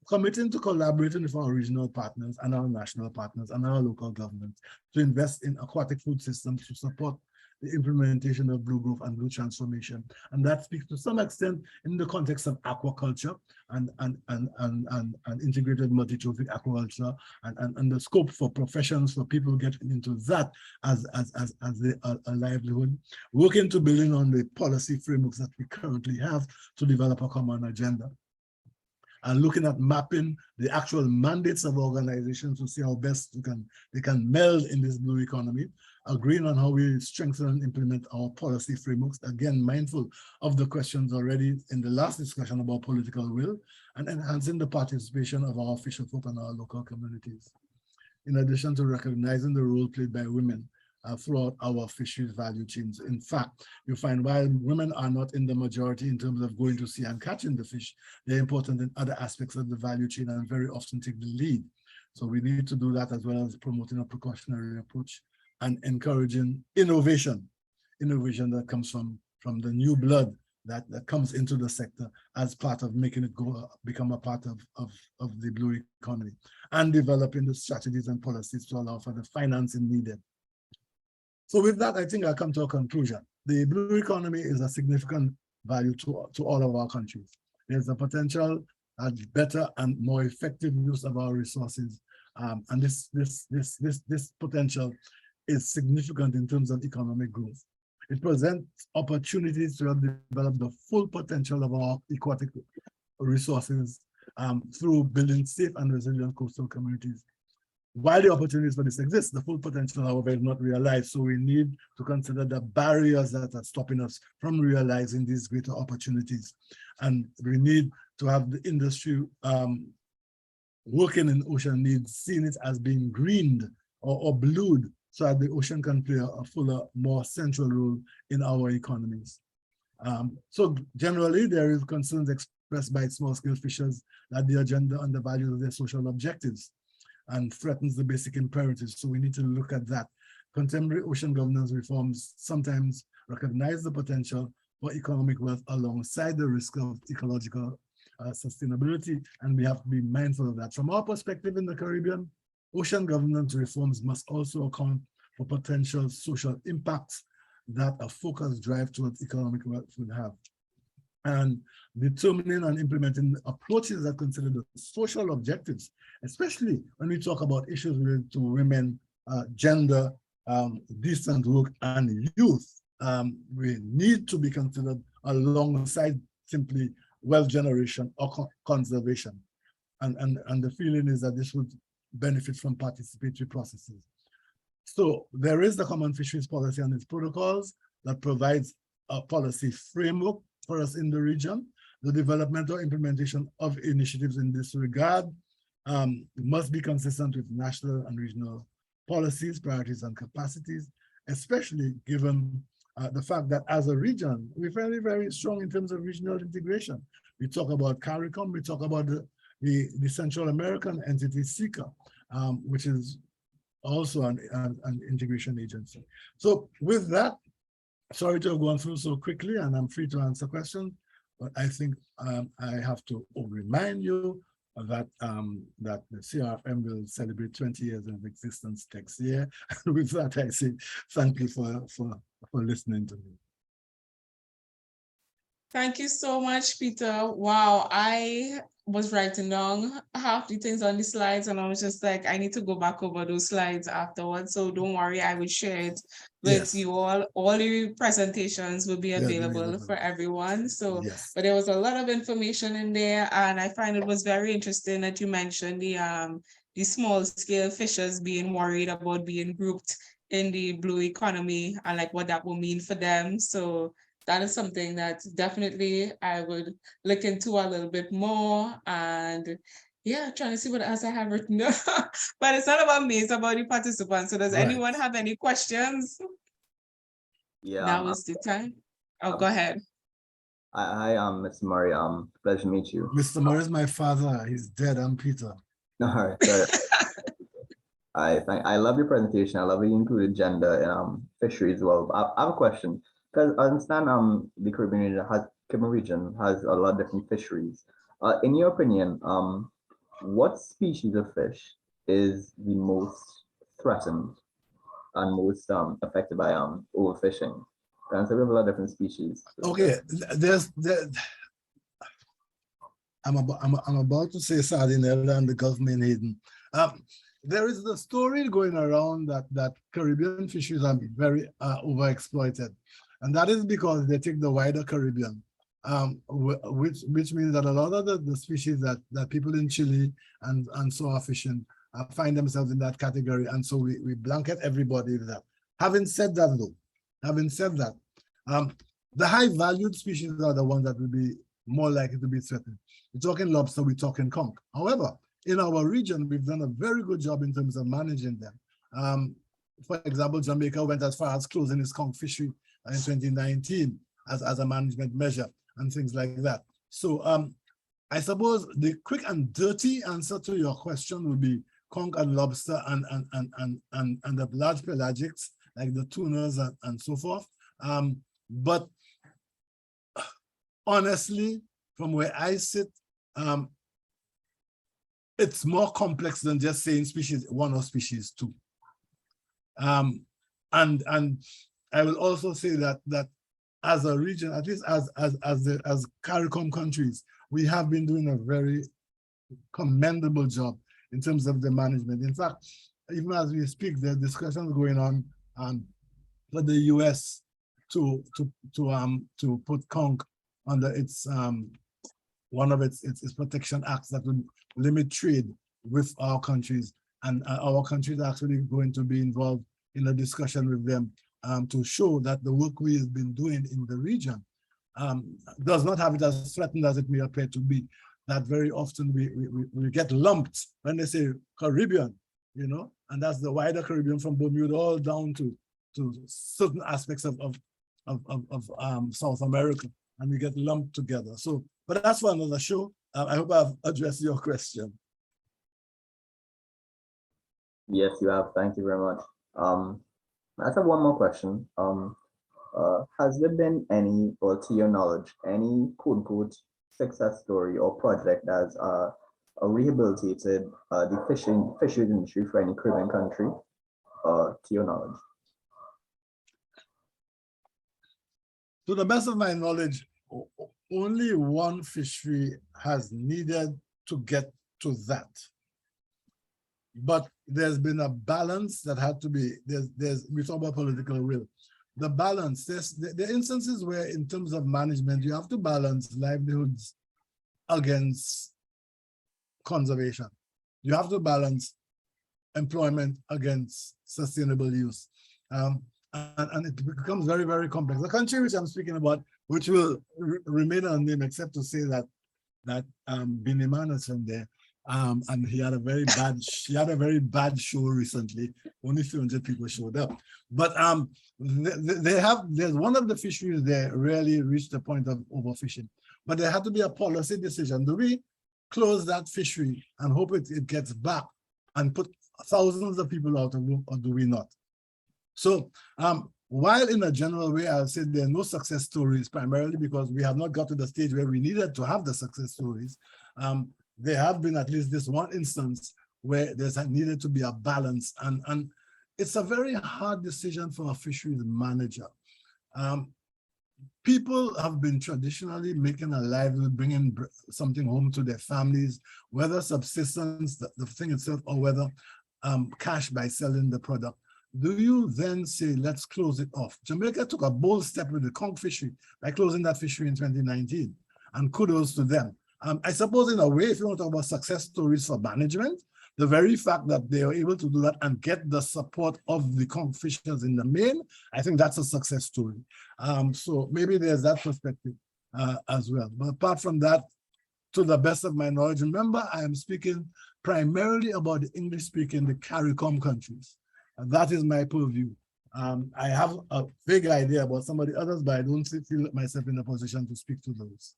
committing to collaborating with our regional partners and our national partners and our local governments to invest in aquatic food systems to support the implementation of blue growth and blue transformation. And that speaks to some extent in the context of aquaculture and integrated multi-trophic aquaculture and the scope for professions, for people getting into that as a livelihood, working to building on the policy frameworks that we currently have to develop a common agenda. And looking at mapping the actual mandates of organizations to see how best they can meld in this blue economy, agreeing on how we strengthen and implement our policy frameworks, again, mindful of the questions already in the last discussion about political will, and enhancing the participation of our fisherfolk and our local communities. In addition to recognizing the role played by women throughout our fisheries value chains. In fact, you find while women are not in the majority in terms of going to sea and catching the fish, they're important in other aspects of the value chain and very often take the lead. So we need to do that as well as promoting a precautionary approach and encouraging innovation that comes from the new blood that comes into the sector as part of making it become a part of the blue economy, and developing the strategies and policies to allow for the financing needed. So with that, I think I'll come to a conclusion. The blue economy is a significant value to all of our countries. There's a potential at better and more effective use of our resources. And this potential is significant in terms of economic growth. It presents opportunities to develop the full potential of our aquatic resources through building safe and resilient coastal communities. While the opportunities for this exist, the full potential, however, is not realized. So we need to consider the barriers that are stopping us from realizing these greater opportunities. And we need to have the industry working in ocean needs, seeing it as being greened or blued, so that the ocean can play a fuller, more central role in our economies. So generally, there is concerns expressed by small-scale fishers that the agenda undervalues their social objectives and threatens the basic imperatives. So we need to look at that. Contemporary ocean governance reforms sometimes recognize the potential for economic wealth alongside the risk of ecological sustainability, and we have to be mindful of that. From our perspective in the Caribbean, ocean governance reforms must also account for potential social impacts that a focused drive towards economic wealth would have. And determining and implementing approaches that consider the social objectives, especially when we talk about issues related to women, gender, decent work, and youth, we need to be considered alongside simply wealth generation or conservation. And the feeling is that this would benefit from participatory processes. So there is the Common Fisheries Policy and its protocols that provides a policy framework for us in the region. The development or implementation of initiatives in this regard must be consistent with national and regional policies, priorities, and capacities, especially given the fact that as a region, we're very, very strong in terms of regional integration. We talk about CARICOM, we talk about the Central American entity SICA, which is also an integration agency. So with that, sorry to have gone through so quickly, and I'm free to answer questions, but I think I have to remind you that that the CRFM will celebrate 20 years of existence next year. And with that, I say thank you for listening to me. Thank you so much, Peter. Wow, I was writing down half the things on the slides, and I was just like, I need to go back over those slides afterwards. So don't worry, I will share it with you all. All the presentations will be available for everyone. So, but there was a lot of information in there, and I find it was very interesting that you mentioned the small scale fishers being worried about being grouped in the blue economy and like what that will mean for them. So that is something that definitely I would look into a little bit more. And yeah, trying to see what else I have written down. But it's not about me, it's about the participants. So does Right. anyone have any questions? Yeah, Now is the time. Oh, go ahead. hi, Mr. Murray. Pleasure to meet you. Mr. Morris, my father, he's dead. I'm Peter. All right, sorry. I love your presentation. I love that you included gender in fisheries as well. I have a question because I understand the Caribbean region has a lot of different fisheries. In your opinion, what species of fish is the most threatened and most affected by overfishing? Because we have a lot of different species. Okay, I'm about to say Sardinella and the Gulf Menhaden. There is the story going around that Caribbean fisheries are very overexploited, and that is because they take the wider Caribbean, which means that a lot of the species that people in Chile and so are fishing find themselves in that category, and so we blanket everybody with that. Having said that, though, the high valued species are the ones that will be more likely to be threatened. We're talking lobster, we're talking conch. However, in our region, we've done a very good job in terms of managing them. For example, Jamaica went as far as closing its conch fishery in 2019 as a management measure and things like that. So I suppose the quick and dirty answer to your question would be conch and lobster and the large pelagics like the tunas and so forth. But honestly, from where I sit, it's more complex than just saying species one or species two. And I will also say that as a region, at least as CARICOM countries, we have been doing a very commendable job in terms of the management. In fact, even as we speak, there are discussions going on for the US to put conch under its one of its protection acts that would limit trade with our countries, and our countries are actually going to be involved in a discussion with them to show that the work we have been doing in the region does not have it as threatened as it may appear to be. That very often we get lumped when they say Caribbean, you know, and that's the wider Caribbean from Bermuda all down to certain aspects of South America, and we get lumped together. So, but that's for another show. I hope I've addressed your question. Yes, you have. Thank you very much. I have one more question. Has there been any, or to your knowledge, any quote-unquote success story or project that's rehabilitated the fisheries industry for any Caribbean country, to your knowledge? To the best of my knowledge, only one fishery has needed to get to that. But there's been a balance that had to be, we talk about political will. The balance, there are instances where in terms of management, you have to balance livelihoods against conservation. You have to balance employment against sustainable use. And it becomes very, very complex. The country which I'm speaking about, which will remain unnamed except to say that Biniman is from there, and he had a very bad show recently. Only 300 people showed up. But there's one of the fisheries there really reached the point of overfishing. But there had to be a policy decision. Do we close that fishery and hope it gets back and put thousands of people out of work, or do we not? So while in a general way, I'll say there are no success stories, primarily because we have not got to the stage where we needed to have the success stories. There have been at least this one instance where there's needed to be a balance, and it's a very hard decision for a fisheries manager. People have been traditionally making a livelihood, bringing something home to their families, whether subsistence, the thing itself, or whether cash by selling the product. Do you then say, let's close it off? Jamaica took a bold step with the conch fishery by closing that fishery in 2019, and kudos to them. I suppose in a way, if you want to talk about success stories for management, the very fact that they are able to do that and get the support of the fishers in the main, I think that's a success story. So maybe there's that perspective as well. But apart from that, to the best of my knowledge, remember, I am speaking primarily about the English-speaking, the CARICOM countries. And that is my purview. I have a vague idea about some of the others, but I don't feel myself in a position to speak to those.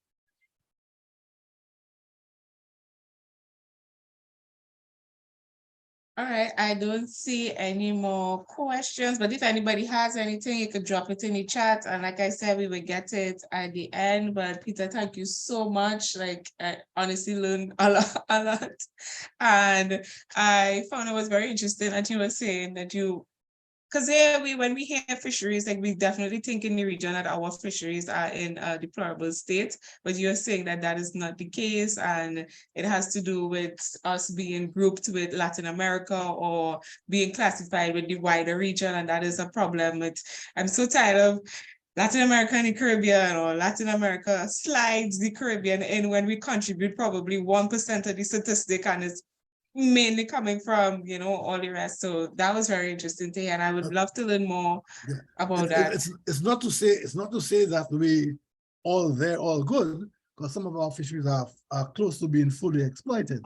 All right, I don't see any more questions, but if anybody has anything, you could drop it in the chat. And like I said, we will get it at the end. But Peter, thank you so much. Like, I honestly learned a lot. And I found it was very interesting that you were saying that because when we hear fisheries, like we definitely think in the region that our fisheries are in a deplorable state, but you're saying that that is not the case, and it has to do with us being grouped with Latin America or being classified with the wider region, and that is a problem. I'm so tired of Latin America and the Caribbean, or Latin America slides the Caribbean in when we contribute probably 1% of the statistic, and it's mainly coming from, all the rest. So that was very interesting to hear, and I would love to learn more about that. It's not to say that we all good, because some of our fisheries are close to being fully exploited.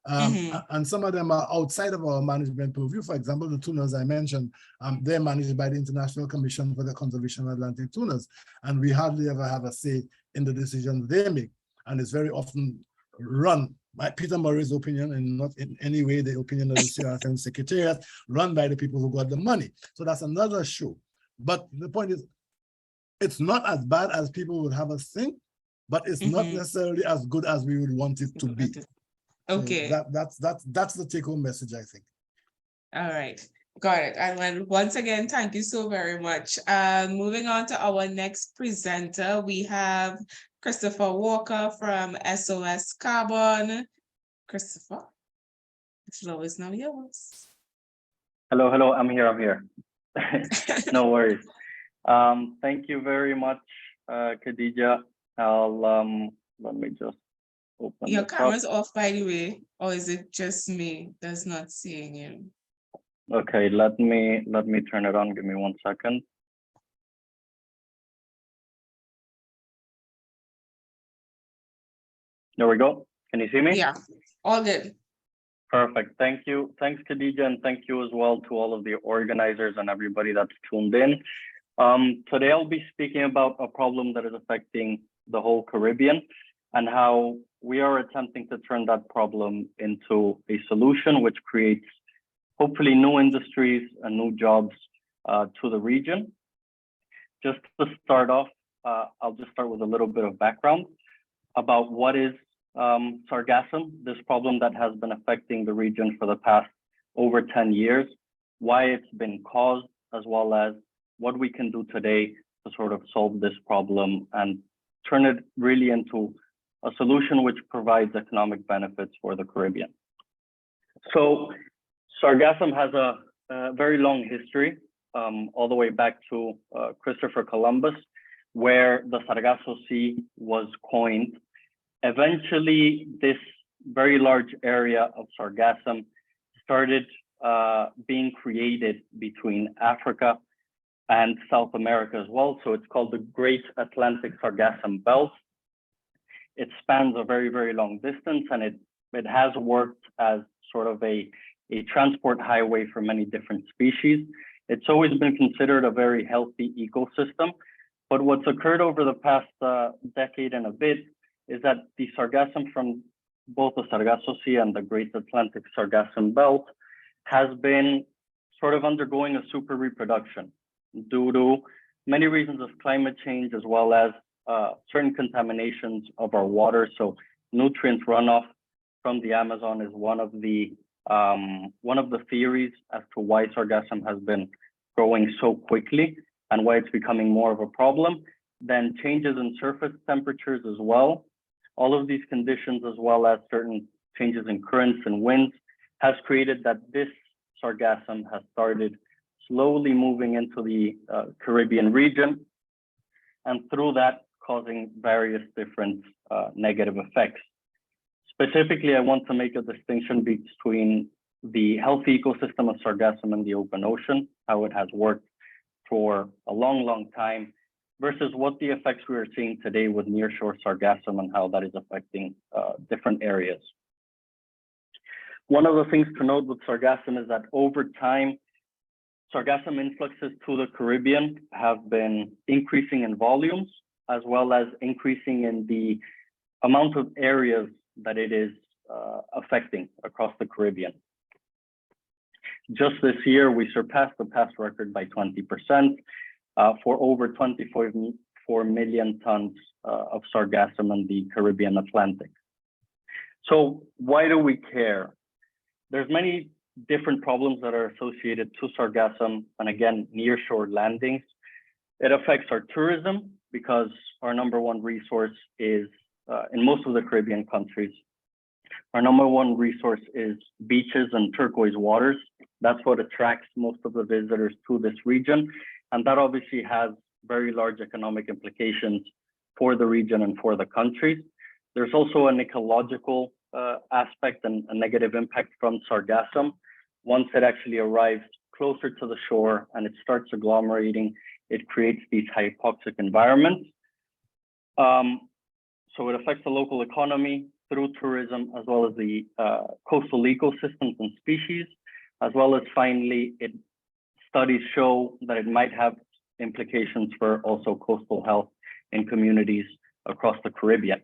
And some of them are outside of our management purview. For example, the tunas I mentioned, they're managed by the International Commission for the Conservation of Atlantic Tunas, and we hardly ever have a say in the decisions they make. And it's very often run by Peter Murray's opinion, and not in any way the opinion of the CRFM Secretariat, run by the people who got the money. So that's another show. But the point is, it's not as bad as people would have us think, but it's not necessarily as good as we would want it to be. Okay. So that's the take-home message, I think. All right. Got it. And once again, thank you so very much. Moving on to our next presenter, we have Christopher Walker from SOS Carbon. Christopher, the floor is now yours. Hello, I'm here. No worries. Thank you very much, Khadija. Let me just open Your this camera's up. off, by the way, or is it just me that's not seeing you? Okay, let me turn it on. Give me 1 second. There we go. Can you see me? Yeah, all good. Perfect. Thank you. Thanks, Khadija, and thank you as well to all of the organizers and everybody that's tuned in. Today, I'll be speaking about a problem that is affecting the whole Caribbean and how we are attempting to turn that problem into a solution which creates hopefully new industries and new jobs to the region. Just to start off, I'll just start with a little bit of background about what is Sargassum, this problem that has been affecting the region for the past over 10 years, why it's been caused, as well as what we can do today to sort of solve this problem and turn it really into a solution which provides economic benefits for the Caribbean. So Sargassum has a very long history, all the way back to Christopher Columbus, where the Sargasso Sea was coined. Eventually, this very large area of Sargassum started being created between Africa and South America as well. So it's called the Great Atlantic Sargassum Belt. It spans a very, very long distance, and it has worked as sort of a transport highway for many different species. It's always been considered a very healthy ecosystem. But what's occurred over the past decade and a bit is that the Sargassum from both the Sargasso Sea and the Great Atlantic Sargassum Belt has been sort of undergoing a super reproduction due to many reasons of climate change, as well as certain contaminations of our water. So nutrients runoff from the Amazon is one of the theories as to why Sargassum has been growing so quickly and why it's becoming more of a problem. Then changes in surface temperatures as well. All of these conditions, as well as certain changes in currents and winds, has created that this Sargassum has started slowly moving into the Caribbean region, and through that causing various different negative effects. Specifically, I want to make a distinction between the healthy ecosystem of Sargassum in the open ocean, how it has worked for a long, long time, versus what the effects we are seeing today with nearshore Sargassum and how that is affecting different areas. One of the things to note with Sargassum is that over time, Sargassum influxes to the Caribbean have been increasing in volumes, as well as increasing in the amount of areas that it is affecting across the Caribbean. Just this year, we surpassed the past record by 20% for over 24 million tons of Sargassum in the Caribbean Atlantic. So why do we care? There's many different problems that are associated to Sargassum and again, nearshore landings. It affects our tourism because our number one resource is, in most of the Caribbean countries, our number one resource is beaches and turquoise waters. That's what attracts most of the visitors to this region. And that obviously has very large economic implications for the region and for the countries. There's also an ecological aspect and a negative impact from Sargassum. Once it actually arrives closer to the shore and it starts agglomerating, it creates these hypoxic environments. So it affects the local economy through tourism, as well as the coastal ecosystems and species, as well as finally, studies show that it might have implications for also coastal health in communities across the Caribbean.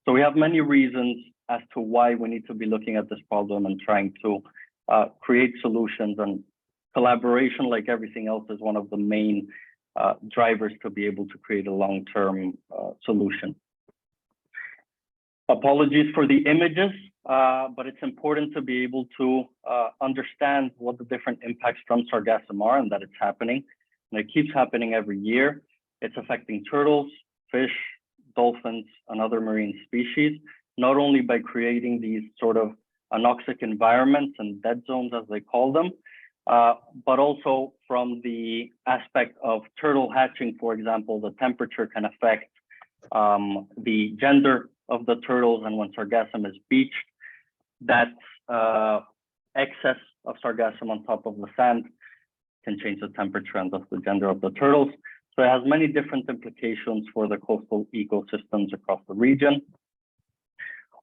So we have many reasons as to why we need to be looking at this problem and trying to create solutions, and collaboration, like everything else, is one of the main drivers to be able to create a long-term solution. Apologies for the images, but it's important to be able to understand what the different impacts from Sargassum are and that it's happening. And it keeps happening every year. It's affecting turtles, fish, dolphins, and other marine species, not only by creating these sort of anoxic environments and dead zones, as they call them, but also from the aspect of turtle hatching, for example. The temperature can affect the gender of the turtles, and when Sargassum is beached, that excess of Sargassum on top of the sand can change the temperature and thus the gender of the turtles. So it has many different implications for the coastal ecosystems across the region.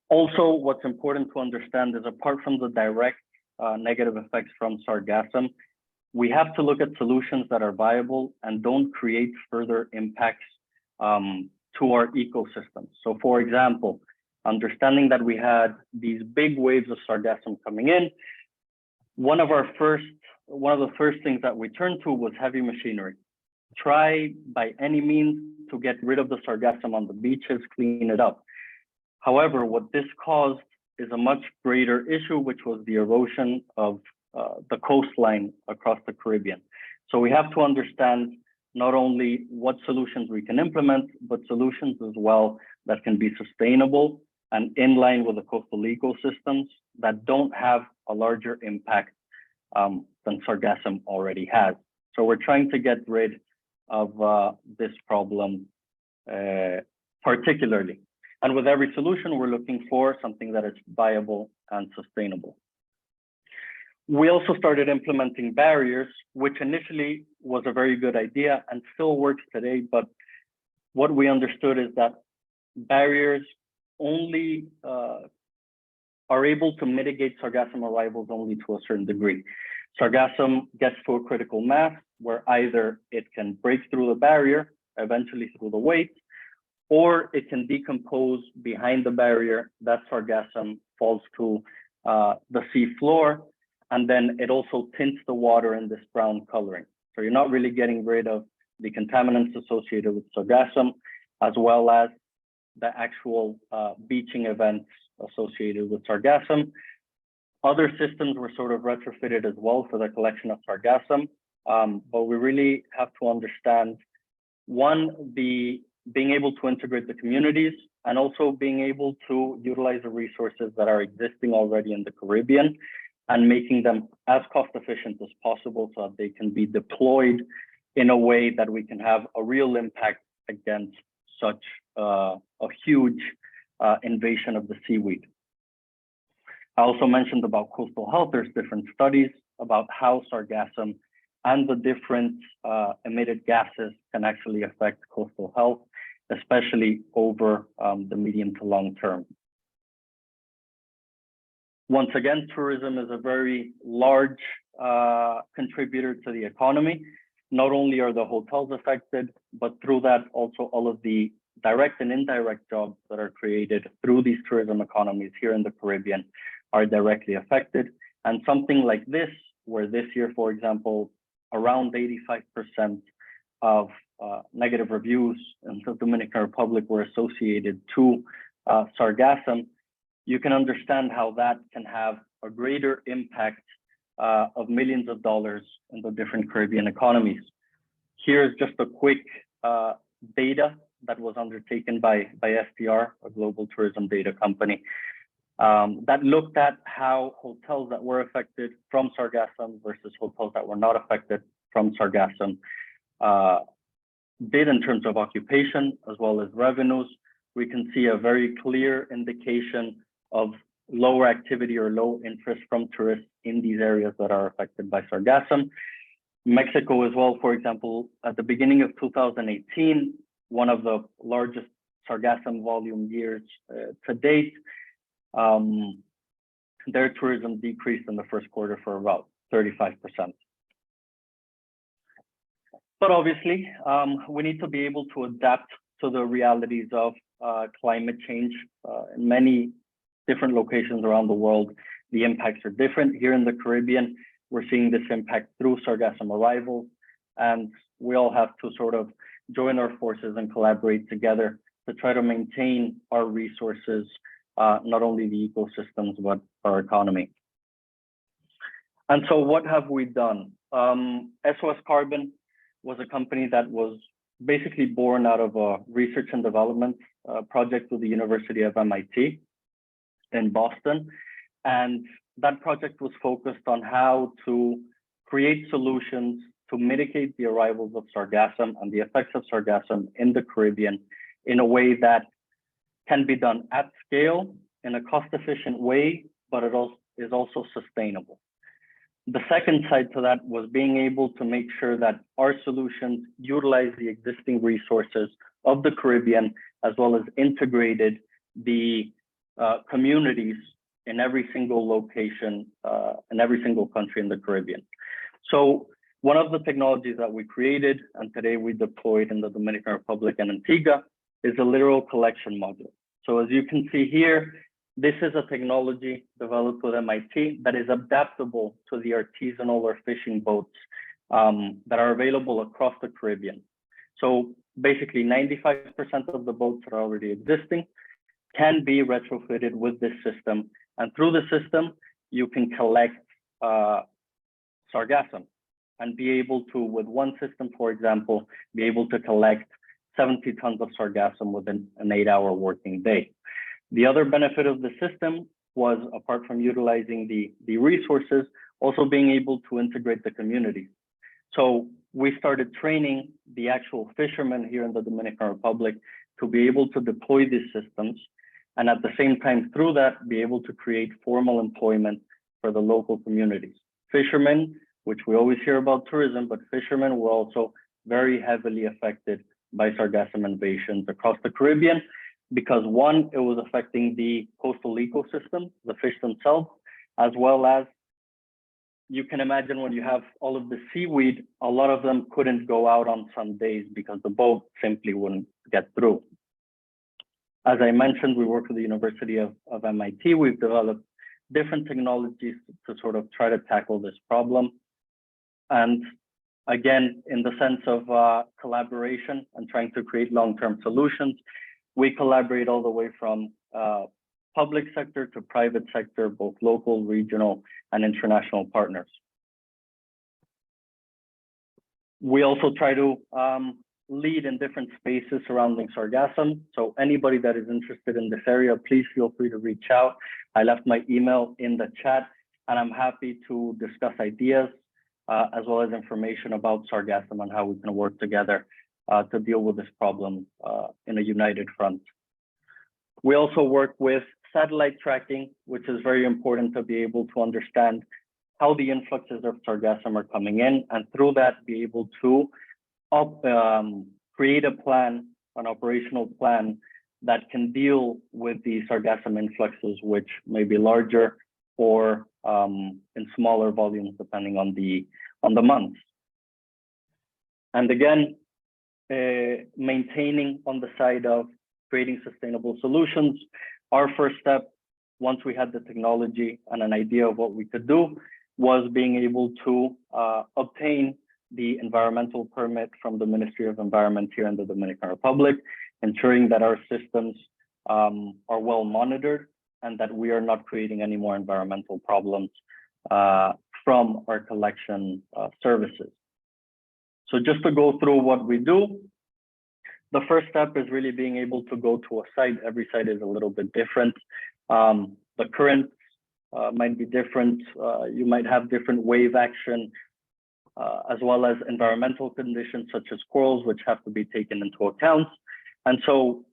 Also, what's important to understand is, apart from the direct negative effects from Sargassum, we have to look at solutions that are viable and don't create further impacts to our ecosystems. So for example, understanding that we had these big waves of Sargassum coming in, one of the first things that we turned to was heavy machinery. Try by any means to get rid of the Sargassum on the beaches, clean it up. However, what this caused is a much greater issue, which was the erosion of the coastline across the Caribbean. So we have to understand not only what solutions we can implement, but solutions as well that can be sustainable and in line with the coastal ecosystems that don't have a larger impact than Sargassum already has. So we're trying to get rid of this problem particularly. And with every solution, we're looking for something that is viable and sustainable. We also started implementing barriers, which initially was a very good idea and still works today. But what we understood is that barriers only are able to mitigate Sargassum arrivals only to a certain degree. Sargassum gets to a critical mass where either it can break through the barrier, eventually through the weight, or it can decompose behind the barrier. That Sargassum falls to the sea floor, and then it also tints the water in this brown coloring. So you're not really getting rid of the contaminants associated with Sargassum, as well as the actual beaching events associated with Sargassum. Other systems were sort of retrofitted as well for the collection of Sargassum, but we really have to understand, one, being able to integrate the communities, and also being able to utilize the resources that are existing already in the Caribbean and making them as cost efficient as possible so that they can be deployed in a way that we can have a real impact against such a huge invasion of the seaweed. I also mentioned about coastal health. There's different studies about how sargassum and the different emitted gases can actually affect coastal health, especially over the medium to long term. Once again, tourism is a very large contributor to the economy. Not only are the hotels affected, but through that also all of the direct and indirect jobs that are created through these tourism economies here in the Caribbean are directly affected. And something like this, where this year, for example, around 85% of negative reviews in the Dominican Republic were associated to sargassum, you can understand how that can have a greater impact of millions of dollars in the different Caribbean economies. Here's just a quick data that was undertaken by STR, a global tourism data company, that looked at how hotels that were affected from sargassum versus hotels that were not affected from sargassum did in terms of occupation as well as revenues. We can see a very clear indication of lower activity or low interest from tourists in these areas that are affected by sargassum. Mexico as well, for example, at the beginning of 2018, one of the largest sargassum volume years to date, their tourism decreased in the first quarter for about 35%. But obviously, we need to be able to adapt to the realities of climate change. In many different locations around the world, the impacts are different. Here in the Caribbean, we're seeing this impact through sargassum arrivals, and we all have to sort of join our forces and collaborate together to try to maintain our resources, not only the ecosystems, but our economy. And so what have we done? SOS Carbon was a company that was basically born out of a research and development project with the University of MIT in Boston. And that project was focused on how to create solutions to mitigate the arrivals of sargassum and the effects of sargassum in the Caribbean in a way that can be done at scale in a cost-efficient way, but it is also sustainable. The second side to that was being able to make sure that our solutions utilize the existing resources of the Caribbean, as well as integrated the communities in every single location, in every single country in the Caribbean. So one of the technologies that we created and today we deployed in the Dominican Republic and Antigua is a literal collection module. So as you can see here, this is a technology developed with MIT that is adaptable to the artisanal or fishing boats that are available across the Caribbean. So basically 95% of the boats that are already existing can be retrofitted with this system. And through the system, you can collect sargassum and be able to, with one system, for example, be able to collect 70 tons of sargassum within an 8-hour working day. The other benefit of the system was, apart from utilizing the resources, also being able to integrate the community. So we started training the actual fishermen here in the Dominican Republic to be able to deploy these systems, and at the same time, through that, be able to create formal employment for the local communities. Fishermen, which we always hear about tourism, but fishermen were also very heavily affected by sargassum invasions across the Caribbean, because one, it was affecting the coastal ecosystem, the fish themselves, as well as, you can imagine when you have all of the seaweed, a lot of them couldn't go out on some days because the boat simply wouldn't get through. As I mentioned, we work with the University of MIT. We've developed different technologies to sort of try to tackle this problem. And again, in the sense of collaboration and trying to create long-term solutions, we collaborate all the way from public sector to private sector, both local, regional, and international partners. We also try to lead in different spaces surrounding sargassum. So anybody that is interested in this area, please feel free to reach out. I left my email in the chat, and I'm happy to discuss ideas as well as information about sargassum and how we can work together to deal with this problem in a united front. We also work with satellite tracking, which is very important to be able to understand how the influxes of sargassum are coming in, and through that be able to create a plan, an operational plan that can deal with the sargassum influxes, which may be larger or in smaller volumes depending on the months. And again, maintaining on the side of creating sustainable solutions. Our first step, once we had the technology and an idea of what we could do, was being able to obtain the environmental permit from the Ministry of Environment here in the Dominican Republic, ensuring that our systems are well monitored and that we are not creating any more environmental problems from our collection services. So just to go through what we do, the first step is really being able to go to a site. Every site is a little bit different. The currents might be different. You might have different wave action, as well as environmental conditions such as corals, which have to be taken into account. And so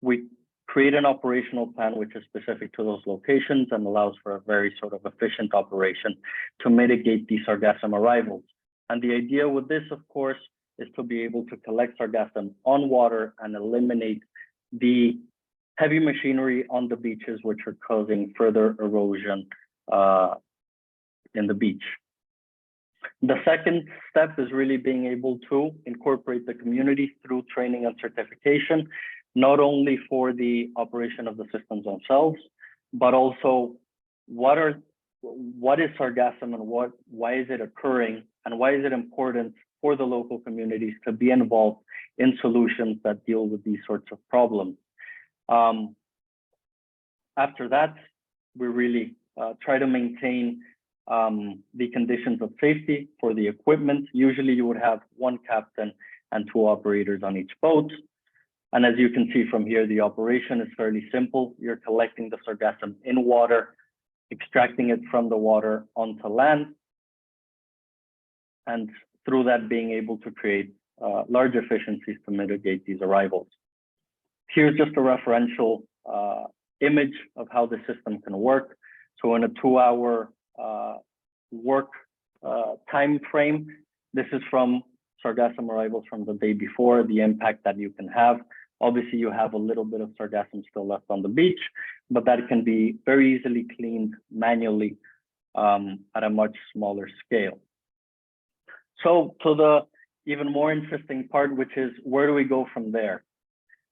we create an operational plan which is specific to those locations and allows for a very sort of efficient operation to mitigate the sargassum arrivals. And the idea with this, of course, is to be able to collect sargassum on water and eliminate the heavy machinery on the beaches, which are causing further erosion in the beach. The second step is really being able to incorporate the community through training and certification, not only for the operation of the systems themselves, but also what is sargassum and why is it occurring, and why is it important for the local communities to be involved in solutions that deal with these sorts of problems. After that, we really try to maintain the conditions of safety for the equipment. Usually you would have one captain and 2 operators on each boat. And as you can see from here, the operation is fairly simple. You're collecting the sargassum in water, extracting it from the water onto land, and through that being able to create large efficiencies to mitigate these arrivals. Here's just a referential image of how the system can work. So in a 2-hour work time frame, this is from sargassum arrivals from the day before, the impact that you can have. Obviously, you have a little bit of sargassum still left on the beach, but that can be very easily cleaned manually at a much smaller scale. So to the even more interesting part, which is where do we go from there?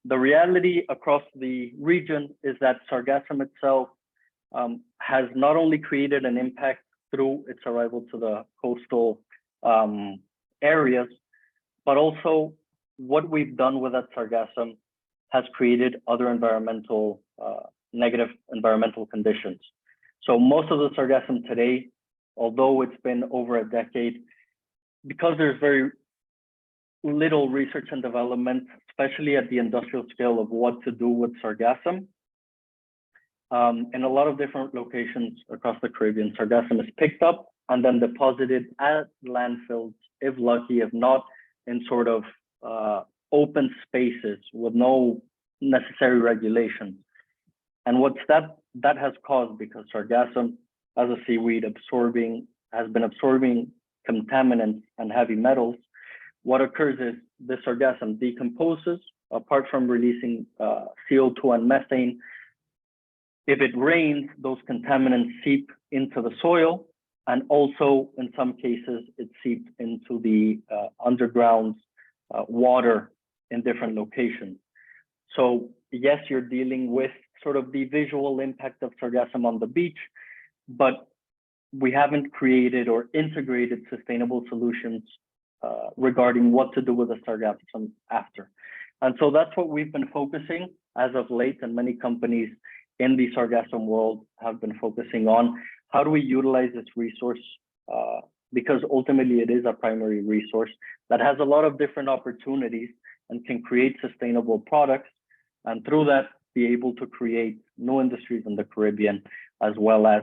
The reality across the region is that sargassum itself has not only created an impact through its arrival to the coastal areas, but also what we've done with that sargassum has created other environmental, negative environmental conditions. So most of the sargassum today, although it's been over a decade, because there's very little research and development, especially at the industrial scale, of what to do with sargassum, in a lot of different locations across the Caribbean, sargassum is picked up and then deposited at landfills, if lucky, if not, in sort of open spaces with no necessary regulations. And what's that has caused, because sargassum as a seaweed has been absorbing contaminants and heavy metals, what occurs is the sargassum decomposes. Apart from releasing CO2 and methane, if it rains, those contaminants seep into the soil, and also in some cases it seeps into the underground water in different locations. So yes, you're dealing with sort of the visual impact of sargassum on the beach, but we haven't created or integrated sustainable solutions regarding what to do with the sargassum after. And so that's what we've been focusing as of late, and many companies in the sargassum world have been focusing on. How do we utilize this resource? Because ultimately it is a primary resource that has a lot of different opportunities and can create sustainable products, and through that be able to create new industries in the Caribbean, as well as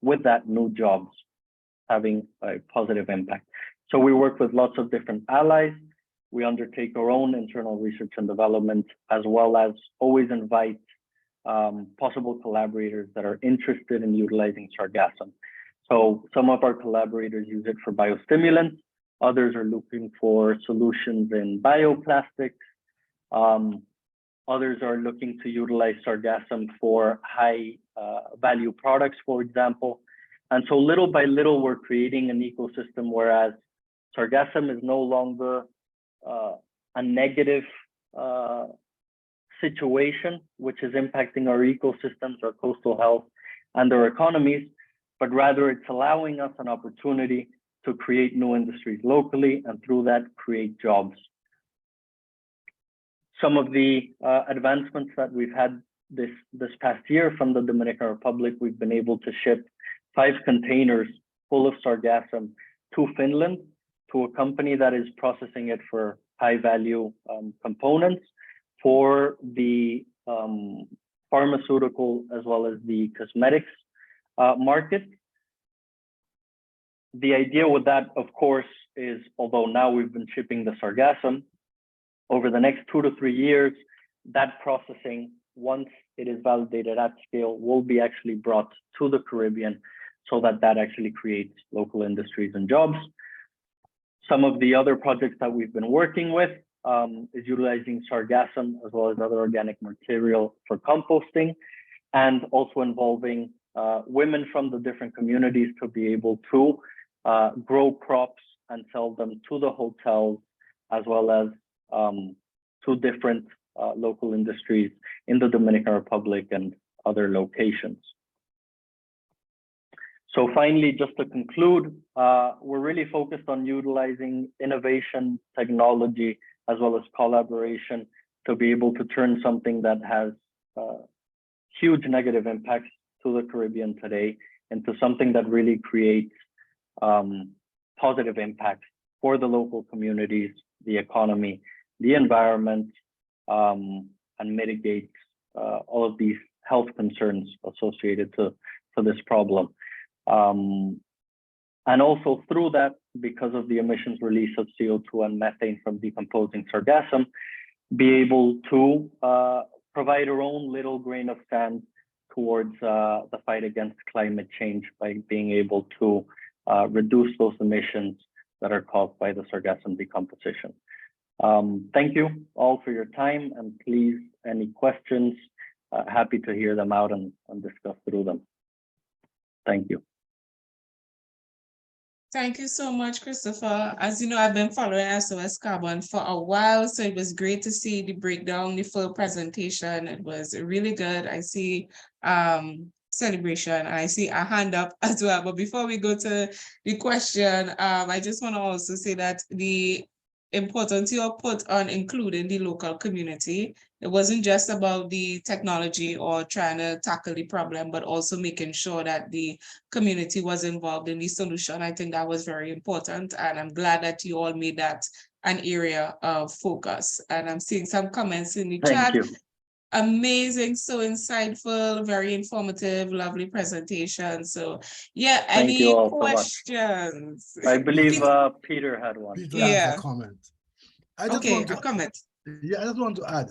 with that new jobs having a positive impact. So we work with lots of different allies. We undertake our own internal research and development, as well as always invite possible collaborators that are interested in utilizing Sargassum. So some of our collaborators use it for biostimulants. Others are looking for solutions in bioplastics. Others are looking to utilize Sargassum for high value products, for example. And so little by little, we're creating an ecosystem, whereas Sargassum is no longer a negative situation, which is impacting our ecosystems, our coastal health, and our economies, but rather it's allowing us an opportunity to create new industries locally, and through that, create jobs. Some of the advancements that we've had this past year from the Dominican Republic, we've been able to ship 5 containers full of Sargassum to Finland, to a company that is processing it for high value components for the pharmaceutical as well as the cosmetics market. The idea with that, of course, is although now we've been shipping the Sargassum, over the next 2 to 3 years, that processing, once it is validated at scale, will be actually brought to the Caribbean so that that actually creates local industries and jobs. Some of the other projects that we've been working with is utilizing Sargassum as well as other organic material for composting, and also involving women from the different communities to be able to grow crops and sell them to the hotels, as well as to different local industries in the Dominican Republic and other locations. So finally, just to conclude, we're really focused on utilizing innovation, technology, as well as collaboration to be able to turn something that has huge negative impacts to the Caribbean today into something that really creates positive impacts for the local communities, the economy, the environment, and mitigates all of these health concerns associated to this problem. And also through that, because of the emissions release of CO2 and methane from decomposing Sargassum, be able to provide our own little grain of sand towards the fight against climate change by being able to reduce those emissions that are caused by the Sargassum decomposition. Thank you all for your time, and please, any questions, happy to hear them out and discuss through them. Thank you. Thank you so much, Christopher. As you know, I've been following SOS Carbon for a while, so it was great to see the breakdown, the full presentation. It was really good. I see celebration, and I see a hand up as well. But before we go to the question, I just want to also say that the importance you put on including the local community. It wasn't just about the technology or trying to tackle the problem, but also making sure that the community was involved in the solution. I think that was very important, and I'm glad that you all made that an area of focus. And I'm seeing some comments in the chat. Thank you. Amazing, so insightful, very informative, lovely presentation. So yeah, Thank any you all questions? So much. I believe Peter had one. Peter has a comment. I just want to comment. Yeah, I just want to add,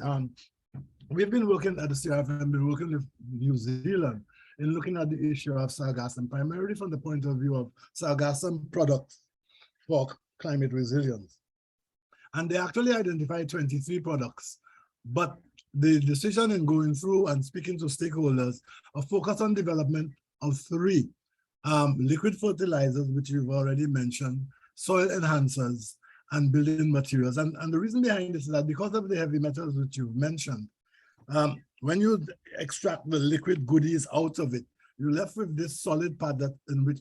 we've been working at the CRFM, been working with New Zealand in looking at the issue of Sargassum, primarily from the point of view of Sargassum products for climate resilience. And they actually identified 23 products, but the decision in going through and speaking to stakeholders are focused on development of 3 liquid fertilizers, which you've already mentioned, soil enhancers, and building materials. And the reason behind this is that because of the heavy metals which you've mentioned, when you extract the liquid goodies out of it, you're left with this solid part that in which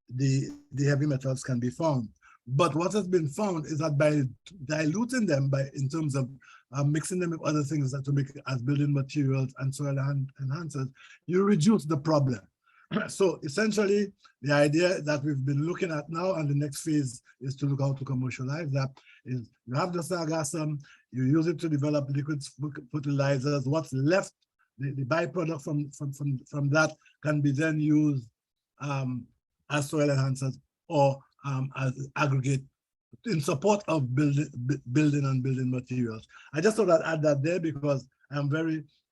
the heavy metals can be found. But what has been found is that by diluting them in terms of mixing them with other things that to make as building materials and soil enhancers, you reduce the problem. So essentially, the idea that we've been looking at now, and the next phase is to look how to commercialize that, is you have the Sargassum, you use it to develop liquid fertilizers. What's left, the byproduct from that can be then used as soil enhancers or as aggregate in support of building and building materials. I just thought I'd add that there because I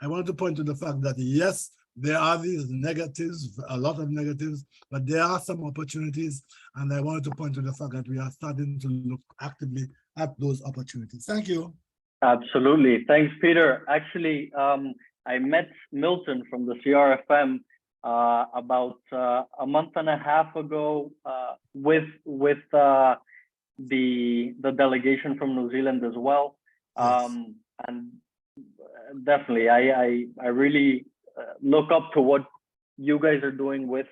wanted to point to the fact that yes, there are these negatives, a lot of negatives, but there are some opportunities. And I wanted to point to the fact that we are starting to look actively at those opportunities. Thank you. Absolutely. Thanks, Peter. Actually, I met Milton from the CRFM about a month and a half ago with the delegation from New Zealand as well. Yes. And definitely, I really look up to what you guys are doing with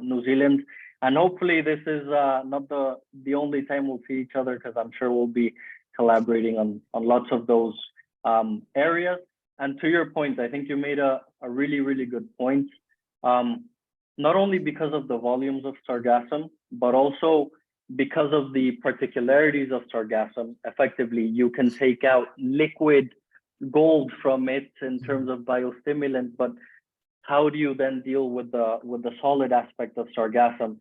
New Zealand. And hopefully this is not the only time we'll see each other, because I'm sure we'll be collaborating on lots of those areas. And to your point, I think you made a really, really good point. Not only because of the volumes of Sargassum, but also because of the particularities of Sargassum. Effectively, you can take out liquid gold from it in terms of biostimulant, but how do you then deal with the solid aspect of Sargassum?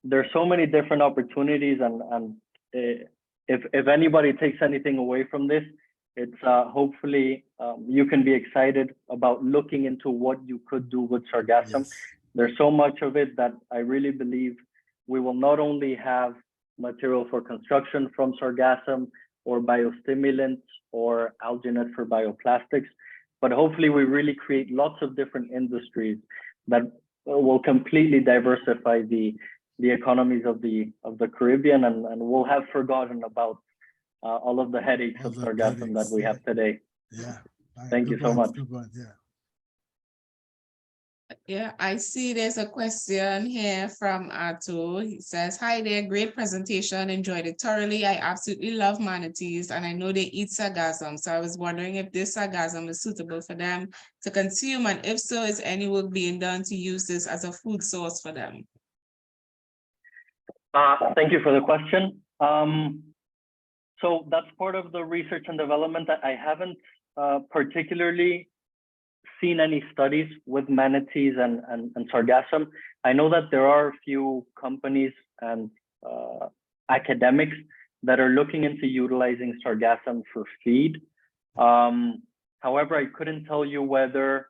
There's so many different opportunities, and if anybody takes anything away from this, it's hopefully you can be excited about looking into what you could do with Sargassum. Yes. There's so much of it that I really believe we will not only have material for construction from Sargassum or biostimulants or alginate for bioplastics, but hopefully we really create lots of different industries that will completely diversify the economies of the Caribbean, and we'll have forgotten about all of the headaches of Sargassum that we have today. Yeah. Thank you so much. Good point, yeah. Yeah, I see there's a question here from Ato. He says, hi there, great presentation, enjoyed it thoroughly. I absolutely love manatees and I know they eat sargassum. So I was wondering if this sargassum is suitable for them to consume, and if so, is any work being done to use this as a food source for them? Thank you for the question. So that's part of the research and development that I haven't particularly seen any studies with manatees and sargassum. I know that there are a few companies and academics that are looking into utilizing sargassum for feed. However, I couldn't tell you whether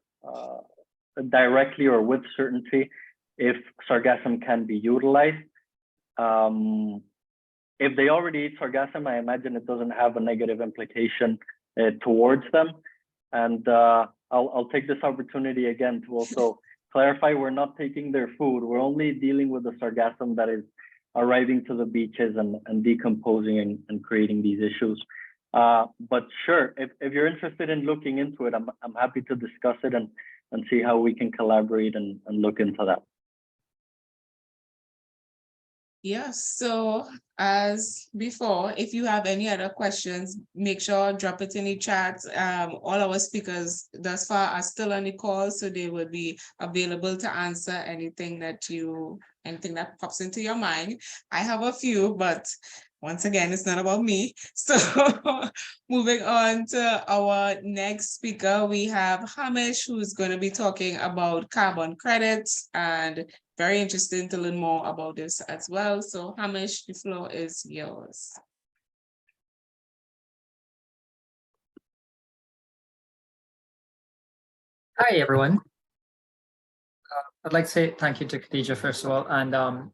directly or with certainty if sargassum can be utilized. If they already eat sargassum, I imagine it doesn't have a negative implication towards them. And I'll take this opportunity again to also clarify, we're not taking their food. We're only dealing with the sargassum that is arriving to the beaches and decomposing and creating these issues. But sure, if you're interested in looking into it, I'm happy to discuss it and see how we can collaborate and look into that. Yes, so as before, if you have any other questions, make sure drop it in the chat. All our speakers thus far are still on the call, so they will be available to answer anything that pops into your mind. I have a few, but once again, it's not about me. So moving on to our next speaker, we have Hamish, who's going to be talking about carbon credits, and very interesting to learn more about this as well. So Hamish, the floor is yours. Hi, everyone. I'd like to say thank you to Khadija, first of all, and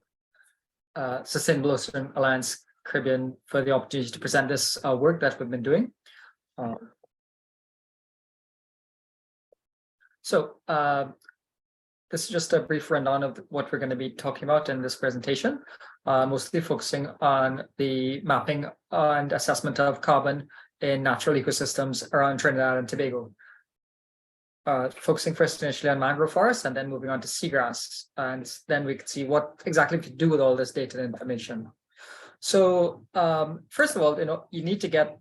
Sustainable Ocean Alliance Caribbean for the opportunity to present this work that we've been doing. This is just a brief rundown of what we're going to be talking about in this presentation, mostly focusing on the mapping and assessment of carbon in natural ecosystems around Trinidad and Tobago. Focusing first initially on mangrove forests and then moving on to seagrass. And then we could see what exactly we could do with all this data and information. So first of all, you need to get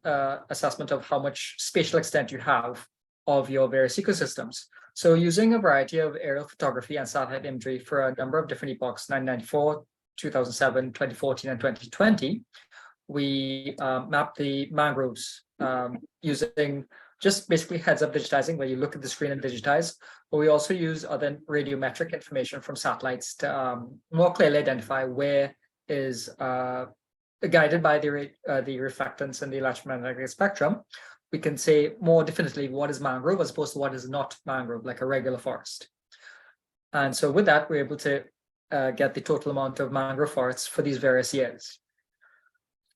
assessment of how much spatial extent you have of your various ecosystems. So using a variety of aerial photography and satellite imagery for a number of different epochs, 1994, 2007, 2014, and 2020, we mapped the mangroves using just basically heads-up digitizing, where you look at the screen and digitize. But we also use other radiometric information from satellites to more clearly identify where is guided by the reflectance and the electromagnetic spectrum, we can say more definitely what is mangrove as opposed to what is not mangrove, like a regular forest. And so with that, we're able to get the total amount of mangrove forests for these various years.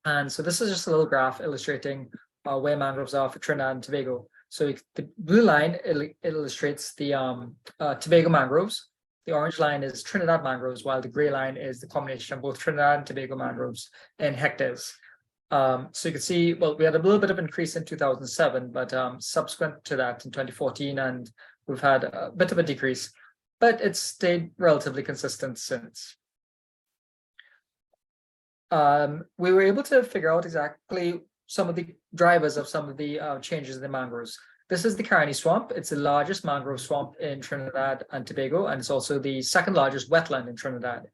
And so this is just a little graph illustrating where mangroves are for Trinidad and Tobago. So the blue line illustrates the Tobago mangroves. The orange line is Trinidad mangroves, while the gray line is the combination of both Trinidad and Tobago mangroves in hectares. So you can see, well, we had a little bit of increase in 2007, but subsequent to that in 2014, and we've had a bit of a decrease, but it's stayed relatively consistent since. We were able to figure out exactly some of the drivers of some of the changes in the mangroves. This is the Carney Swamp. It's the largest mangrove swamp in Trinidad and Tobago, and it's also the second largest wetland in Trinidad.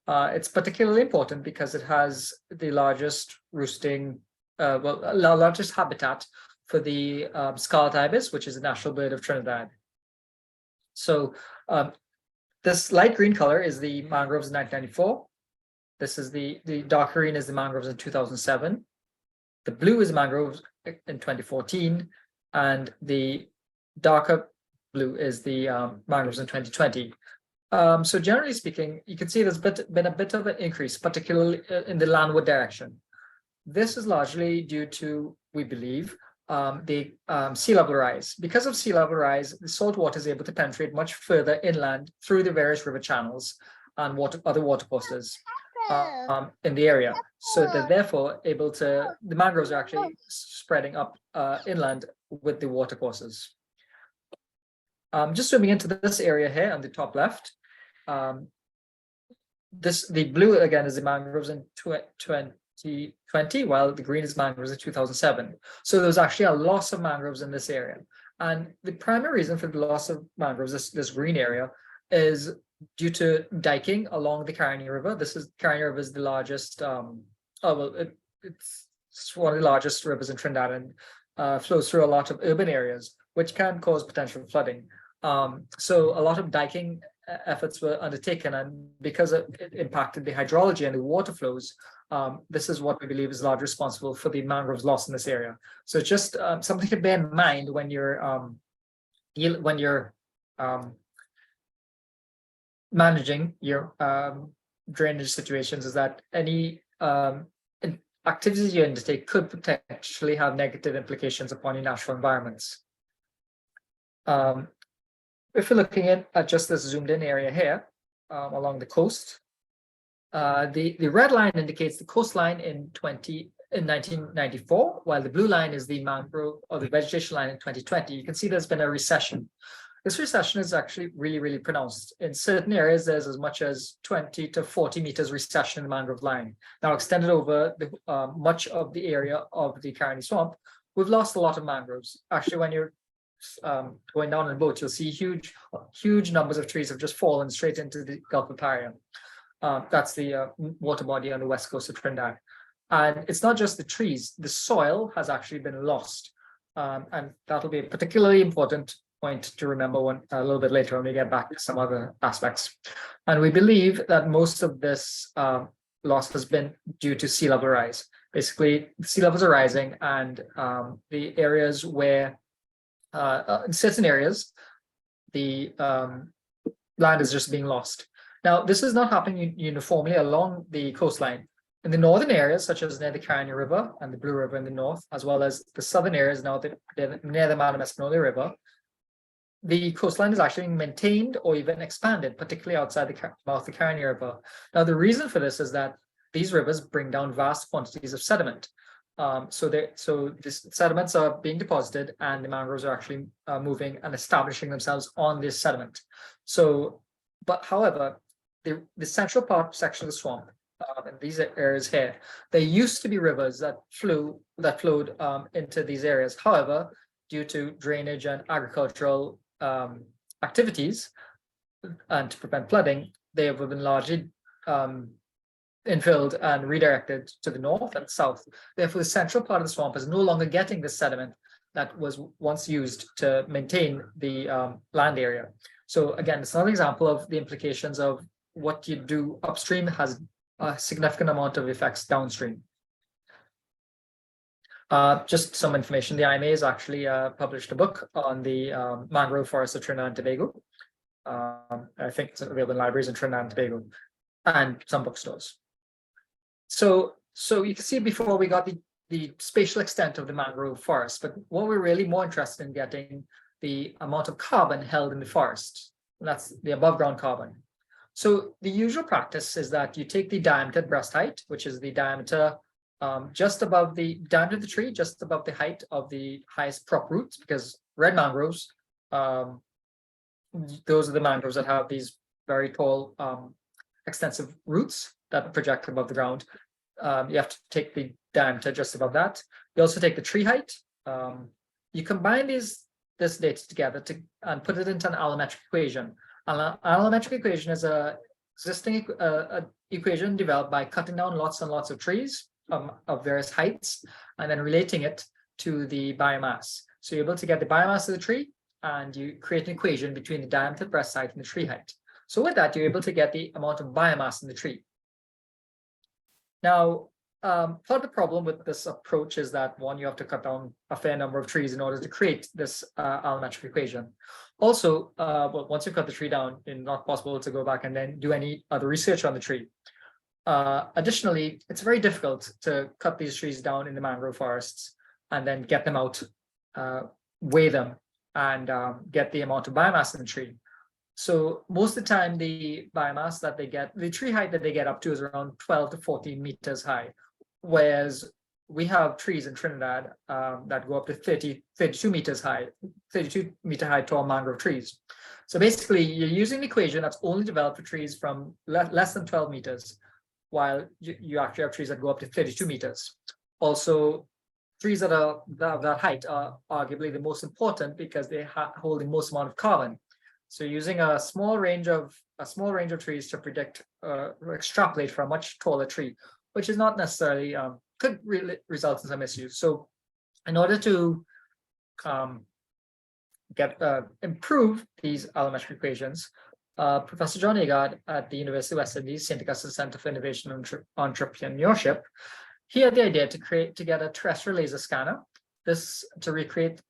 It's particularly important because it has the largest roosting, largest habitat for the scarlet ibis, which is the national bird of Trinidad. So this light green color is the mangroves in 1994. This is the dark green is the mangroves in 2007. The blue is mangroves in 2014, and the darker blue is the mangroves in 2020. So generally speaking, you can see there's been a bit of an increase, particularly in the landward direction. This is largely due to, we believe, the sea level rise. Because of sea level rise, the salt water is able to penetrate much further inland through the various river channels and other watercourses in the area. So they're therefore able to, the mangroves are actually spreading up inland with the watercourses. Just zooming into this area here on the top left, the blue again is the mangroves in 2020, while the green is mangroves in 2007. So there's actually a loss of mangroves in this area. And the primary reason for the loss of mangroves, this green area, is due to diking along the Carney River. Carney River is the largest, it's one of the largest rivers in Trinidad and flows through a lot of urban areas, which can cause potential flooding. So a lot of diking efforts were undertaken, and because it impacted the hydrology and the water flows, this is what we believe is largely responsible for the mangroves loss in this area. So it's just something to bear in mind when you're managing your drainage situations, is that any activities you undertake could potentially have negative implications upon your natural environments. If we're looking at just this zoomed in area here along the coast, the red line indicates the coastline in 1994, while the blue line is the mangrove or the vegetation line in 2020. You can see there's been a recession. This recession is actually really, really pronounced. In certain areas, there's as much as 20 to 40 meters recession in the mangrove line. Now extended over much of the area of the Carney Swamp, we've lost a lot of mangroves. Actually, when you're going down in a boat, you'll see huge numbers of trees have just fallen straight into the Gulf of Paria. That's the water body on the west coast of Trinidad. And it's not just the trees, the soil has actually been lost. And that'll be a particularly important point to remember a little bit later when we get back to some other aspects. And we believe that most of this loss has been due to sea level rise. Basically, sea levels are rising, and the areas where in certain areas, the land is just being lost. Now, this is not happening uniformly along the coastline. In the northern areas, such as near the Carney River and the Blue River in the north, as well as the southern areas now near the Mahadeo River, the coastline is actually being maintained or even expanded, particularly outside the mouth of the Carney River. Now, the reason for this is that these rivers bring down vast quantities of sediment. So these sediments are being deposited, and the mangroves are actually moving and establishing themselves on this sediment. So, but however, the central section of the swamp, in these areas here, there used to be rivers that flowed into these areas. However, due to drainage and agricultural activities and to prevent flooding, they have been largely infilled and redirected to the north and south. Therefore, the central part of the swamp is no longer getting the sediment that was once used to maintain the land area. So again, it's another example of the implications of what you do upstream has a significant amount of effects downstream. Just some information, the IMA has actually published a book on the mangrove forests of Trinidad and Tobago. I think it's available in libraries in Trinidad and Tobago and some bookstores. So you can see before we got the spatial extent of the mangrove forest, but what we're really more interested in getting the amount of carbon held in the forest. That's the above ground carbon. So the usual practice is that you take the diameter at breast height, which is the diameter just above the diameter of the tree, just above the height of the highest prop roots, because red mangroves, those are the mangroves that have these very tall, extensive roots that project above the ground. You have to take the diameter just above that. You also take the tree height. You combine this data together and put it into an allometric equation. An allometric equation is a existing equation developed by cutting down lots and lots of trees of various heights and then relating it to the biomass. So you're able to get the biomass of the tree and you create an equation between the diameter, breast height, and the tree height. So with that, you're able to get the amount of biomass in the tree. Now, part of the problem with this approach is that, one, you have to cut down a fair number of trees in order to create this allometric equation. Also, well, once you cut the tree down, it's not possible to go back and then do any other research on the tree. Additionally, it's very difficult to cut these trees down in the mangrove forests and then get them out, weigh them, and get the amount of biomass in the tree. So most of the time, the biomass that they get, the tree height that they get up to is around 12 to 14 meters high, whereas we have trees in Trinidad that go up to 32 meters high, 32 meter high tall mangrove trees. So basically, you're using an equation that's only developed for trees from less than 12 meters, while you actually have trees that go up to 32 meters. Also, trees that are that height are arguably the most important because they hold the most amount of carbon. So using a small range of trees to predict extrapolate for a much taller tree, which is not necessarily could really result in some issues. So in order to improve these allometric equations, Professor John Agard at the University of West Indies St. Augustine Center for Innovation and Entrepreneurship, he had the idea to get a terrestrial laser scanner, this to recreate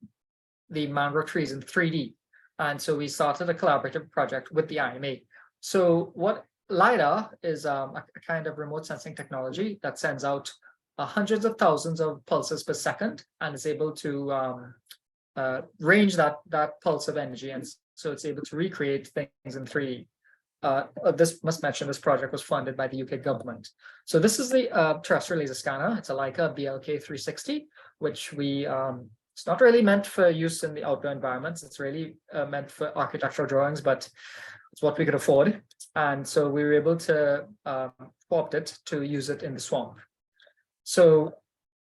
the mangrove trees in 3D. And so we started a collaborative project with the IMA. So what LiDAR is a kind of remote sensing technology that sends out hundreds of thousands of pulses per second and is able to range that pulse of energy. And so it's able to recreate things in 3D. This must mention this project was funded by the UK government. So this is the terrestrial laser scanner. It's a Leica BLK 360, which we it's not really meant for use in the outdoor environments. It's really meant for architectural drawings, but it's what we could afford. And so we were able to co-opt it to use it in the swamp. So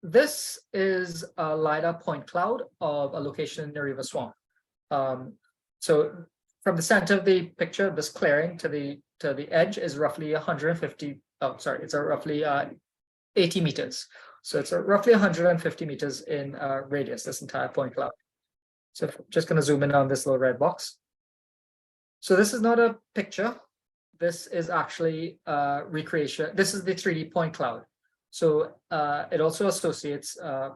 this is a LiDAR point cloud of a location in the river swamp. So from the center of the picture, this clearing to the edge is roughly 150. Oh, sorry, it's roughly 80 meters. So it's roughly 150 meters in radius, this entire point cloud. So I'm just going to zoom in on this little red box. So this is not a picture. This is actually recreation. This is the 3D point cloud. So it also associates the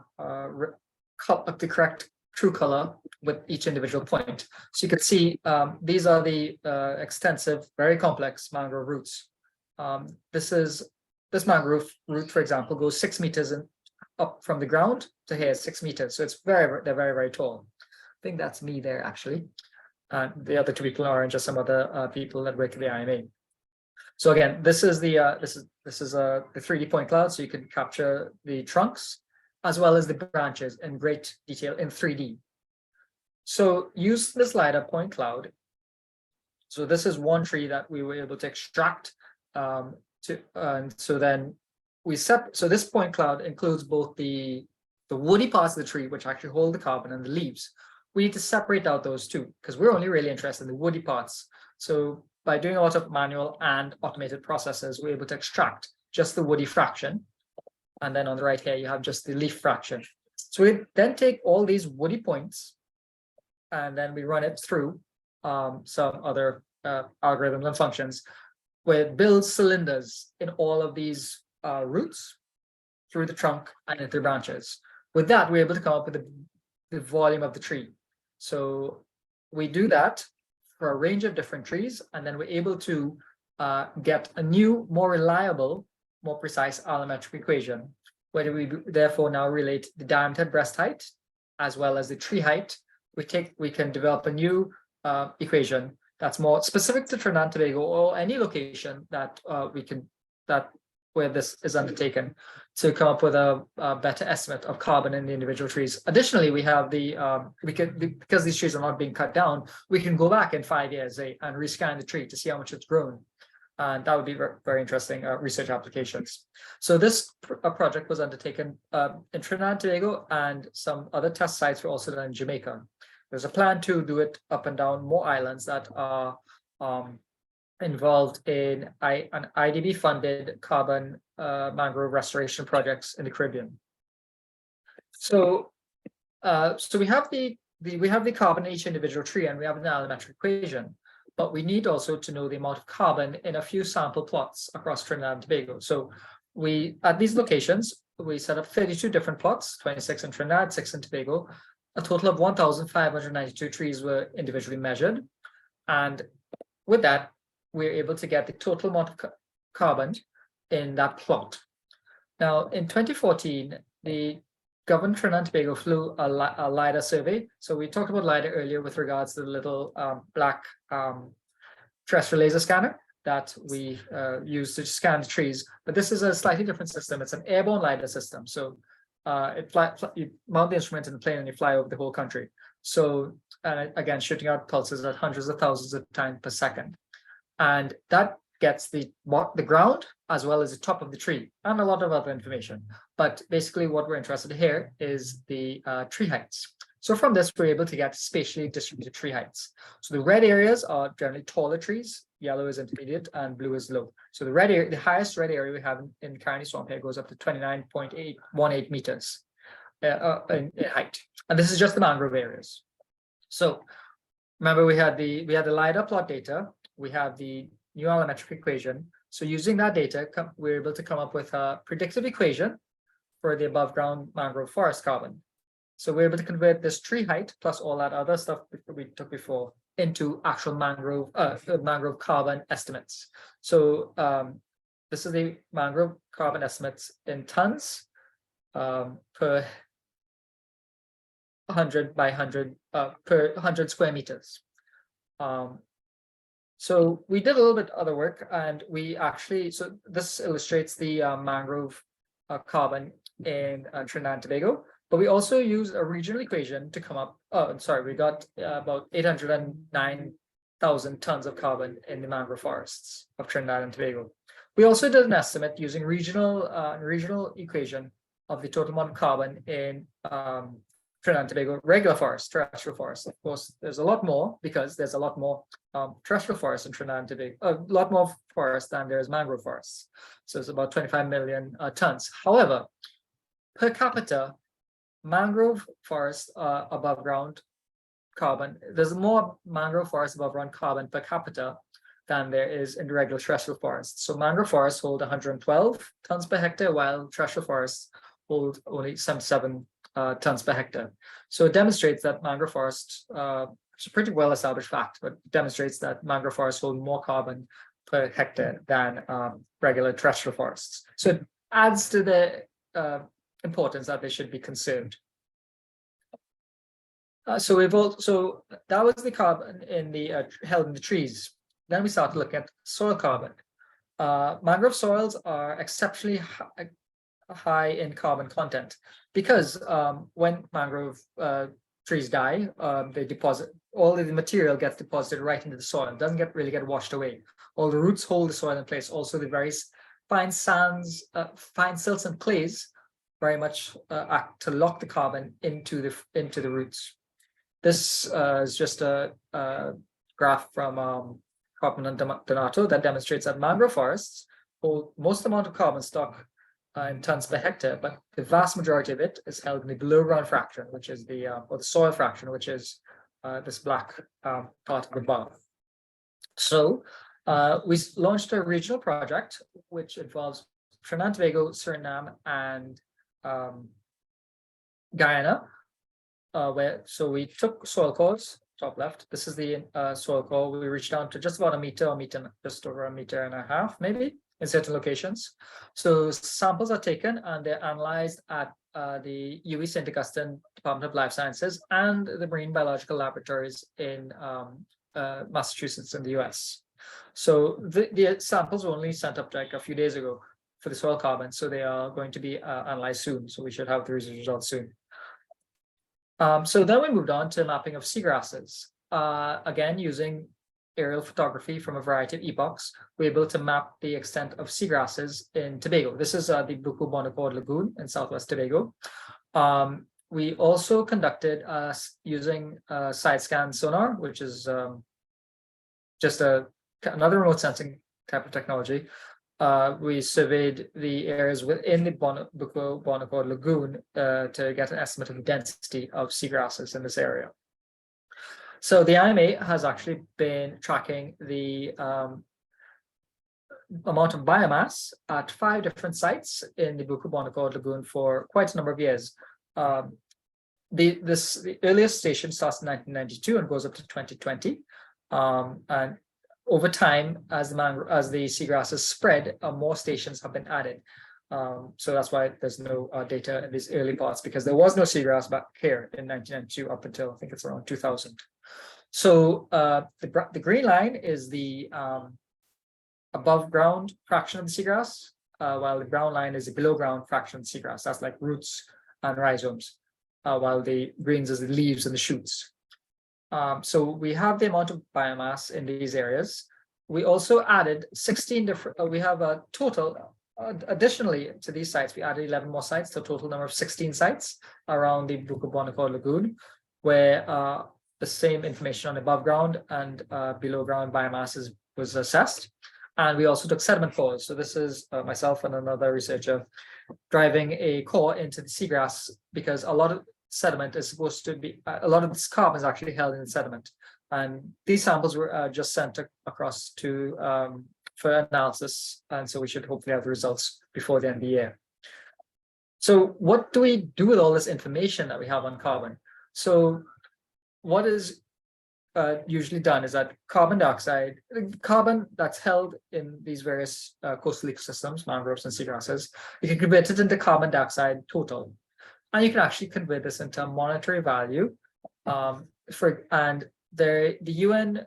correct true color with each individual point. So you can see these are the extensive, very complex mangrove roots. This mangrove root, for example, goes 6 meters up from the ground to here, 6 meters. So it's they're very, very tall. I think that's me there actually. The other two people are just some other people that work at the IMA. So again, this is the 3D point cloud, so you can capture the trunks as well as the branches in great detail in 3D. So use this LiDAR point cloud. So this is one tree that we were able to extract. So then so this point cloud includes both the woody parts of the tree, which actually hold the carbon, and the leaves. We need to separate out those two because we're only really interested in the woody parts. So by doing a lot of manual and automated processes, we're able to extract just the woody fraction. And then on the right here, you have just the leaf fraction. So we then take all these woody points and then we run it through some other algorithms and functions where it builds cylinders in all of these roots through the trunk and into the branches. With that, we're able to come up with the volume of the tree. So we do that for a range of different trees, and then we're able to get a new, more reliable, more precise allometric equation, where we therefore now relate the diameter breast height as well as the tree height. We can develop a new equation that's more specific to Trinidad and Tobago or any location that where this is undertaken, to come up with a better estimate of carbon in the individual trees. Additionally, we have because these trees are not being cut down, we can go back in 5 years and rescan the tree to see how much it's grown. And that would be very interesting research applications. So this project was undertaken in Trinidad and Tobago, and some other test sites were also done in Jamaica. There's a plan to do it up and down more islands that are involved in an IDB-funded carbon mangrove restoration projects in the Caribbean. So, we have the carbon in each individual tree, and we have an allometric equation. But we need also to know the amount of carbon in a few sample plots across Trinidad and Tobago. So at these locations, we set up 32 different plots, 26 in Trinidad, 6 in Tobago. A total of 1,592 trees were individually measured. And with that, we're able to get the total amount of carbon in that plot. Now, in 2014, the government of Trinidad and Tobago flew a LiDAR survey. So we talked about LiDAR earlier with regards to the little black terrestrial laser scanner that we use to scan the trees. But this is a slightly different system. It's an airborne LiDAR system. So you mount the instrument in the plane and you fly over the whole country. So again, shooting out pulses at hundreds of thousands of times per second. And that gets the ground as well as the top of the tree and a lot of other information. But basically what we're interested in here is the tree heights. So from this, we're able to get spatially distributed tree heights. So the red areas are generally taller trees, yellow is intermediate, and blue is low. So the red area, the highest red area we have in Caroni Swamp here goes up to 29.818 meters in height. And this is just the mangrove areas. So remember, we had the LiDAR plot data, we have the new allometric equation. So using that data, we're able to come up with a predictive equation for the above ground mangrove forest carbon. So we're able to convert this tree height plus all that other stuff we took before into actual mangrove carbon estimates. So this is the mangrove carbon estimates in tons per 100 by 100 per 100 square meters. So we did a little bit other work, and we actually, so this illustrates the mangrove carbon in Trinidad and Tobago, but we also used a regional equation to come up, we got about 809,000 tons of carbon in the mangrove forests of Trinidad and Tobago. We also did an estimate using regional equation of the total amount of carbon in Trinidad and Tobago regular forest, terrestrial forest. Of course, there's a lot more because there's a lot more terrestrial forests in Trinidad and Tobago, a lot more forest than there's mangrove forests. So it's about 25 million tons. However, per capita, mangrove forest above ground carbon, there's more mangrove forest above ground carbon per capita than there is in the regular terrestrial forests. So mangrove forests hold 112 tons per hectare, while terrestrial forests hold only 77 tons per hectare. So it demonstrates that mangrove forests, it's a pretty well established fact, but it demonstrates that mangrove forests hold more carbon per hectare than regular terrestrial forests. So it adds to the importance that they should be conserved. So that was the carbon in the held in the trees. Then we started looking at soil carbon. Mangrove soils are exceptionally high in carbon content because when mangrove trees die, they deposit, all of the material gets deposited right into the soil. It doesn't really get washed away. All the roots hold the soil in place. Also, the very fine sands, fine silts and clays very much act to lock the carbon into the roots. This is just a graph from Carbon and Donato that demonstrates that mangrove forests hold most amount of carbon stock in tons per hectare, but the vast majority of it is held in the below ground fraction, which is or the soil fraction, which is this black part of the bar. So We launched a regional project which involves Trinidad and Tobago, Suriname, and Guyana, so we took soil cores, top left. This is the soil core. We reached down to just about a meter, just over a meter and a half, maybe, in certain locations. So samples are taken and they're analyzed at the UWI St. Augustine Department of Life Sciences and the Marine Biological Laboratories in Massachusetts in the US. So the samples were only sent up like a few days ago for the soil carbon. So they are going to be analyzed soon. So we should have the results soon. So then we moved on to mapping of seagrasses. Again, using aerial photography from a variety of epochs, we're able to map the extent of seagrasses in Tobago. This is the Bucco-Bonaccord Lagoon in Southwest Tobago. We also conducted using side scan sonar, which is just another remote sensing type of technology. We surveyed the areas within the Bucco-Bonaccord Lagoon to get an estimate of the density of seagrasses in this area. So the IMA has actually been tracking the amount of biomass at 5 different sites in the Bucco-Bonaccord Lagoon for quite a number of years. The earliest station starts in 1992 and goes up to 2020. And over time, as the seagrasses spread, more stations have been added. So that's why there's no data in these early parts, because there was no seagrass back here in 1992 up until I think it's around 2000. So the green line is the above ground fraction of the seagrass, while the brown line is the below ground fraction of the seagrass. That's like roots and rhizomes, while the greens is the leaves and the shoots. So we have the amount of biomass in these areas. We also added 16 different, we have a total, additionally to these sites, we added 11 more sites, so a total number of 16 sites around the Bucco-Bonaccord Lagoon, where the same information on above ground and below ground biomass was assessed. And we also took sediment cores. So this is myself and another researcher driving a core into the seagrass, because a lot of sediment is supposed to be, a lot of this carbon is actually held in the sediment. And these samples were just sent across to for analysis. And so we should hopefully have the results before the end of the year. So what do we do with all this information that we have on carbon? So what is usually done is that carbon dioxide, carbon that's held in these various coastal ecosystems, mangroves and seagrasses, you can convert it into carbon dioxide total. And you can actually convert this into a monetary value. The UN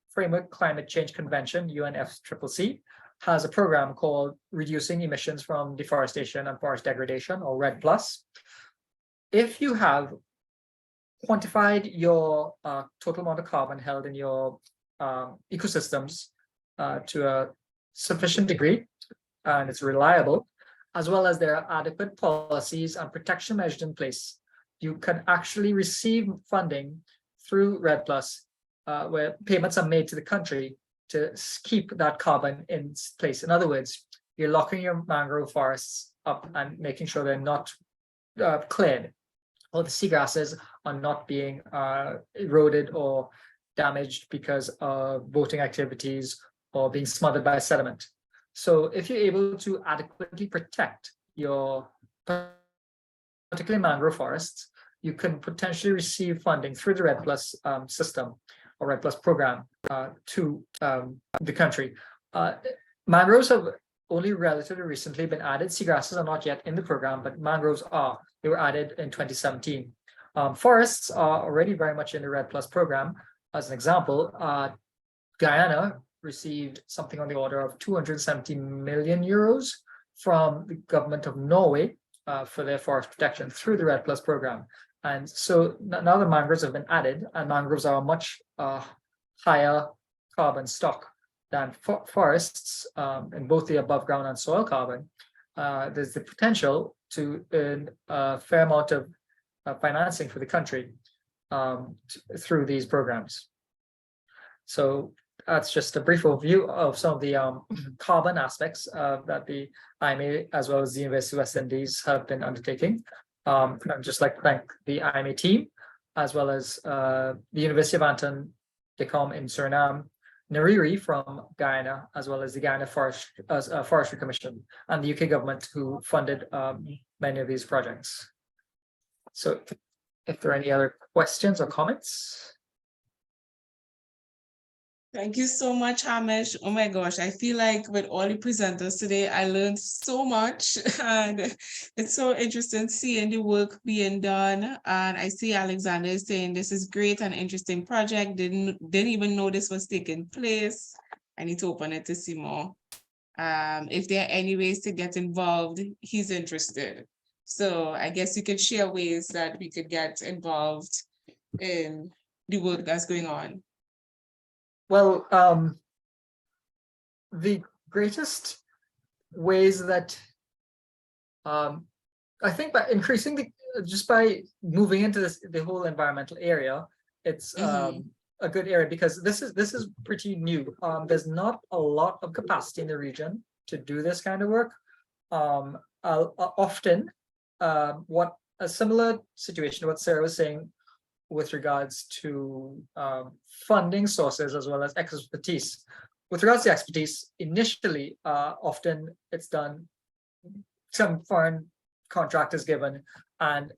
Framework Climate Change Convention, UNFCCC, has a program called Reducing Emissions from Deforestation and Forest Degradation, or REDD+. If you have quantified your total amount of carbon held in your ecosystems to a sufficient degree, and it's reliable, as well as there are adequate policies and protection measures in place, you can actually receive funding through REDD+, where payments are made to the country to keep that carbon in place. In other words, you're locking your mangrove forests up and making sure they're not cleared, or the seagrasses are not being eroded or damaged because of boating activities or being smothered by sediment. So if you're able to adequately protect your particularly mangrove forests, you can potentially receive funding through the REDD+ system or REDD+ program to the country. Mangroves have only relatively recently been added. Seagrasses are not yet in the program, but mangroves are. They were added in 2017. Forests are already very much in the REDD+ program. As an example, Guyana received something on the order of 270 million euros from the government of Norway for their forest protection through the REDD+ program. And so now the mangroves have been added, and mangroves are a much higher carbon stock than forests in both the above ground and soil carbon. There's the potential to earn a fair amount of financing for the country through these programs. So that's just a brief overview of some of the carbon aspects that the IMA, as well as the University of West Indies, have been undertaking. I'd just like to thank the IMA team, as well as the University of Anton de Com in Suriname, Nariri from Guyana, as well as the Guyana Forestry Commission and the UK government, who funded many of these projects. So if there are any other questions or comments. Thank you so much, Hamish. Oh my gosh, I feel like with all the presenters today, I learned so much, and it's so interesting seeing the work being done. And I see Alexander is saying this is great and interesting project. Didn't even know this was taking place. I need to open it to see more. If there are any ways to get involved, he's interested. So I guess you could share ways that we could get involved in the work that's going on. Well, the greatest ways that I think by increasing just by moving into the whole environmental area, it's a good area, because this is pretty new. There's not a lot of capacity in the region to do this kind of work. Often, what a similar situation to what Sarah was saying with regards to funding sources as well as expertise. With regards to expertise, initially, often it's done, some foreign contract is given, and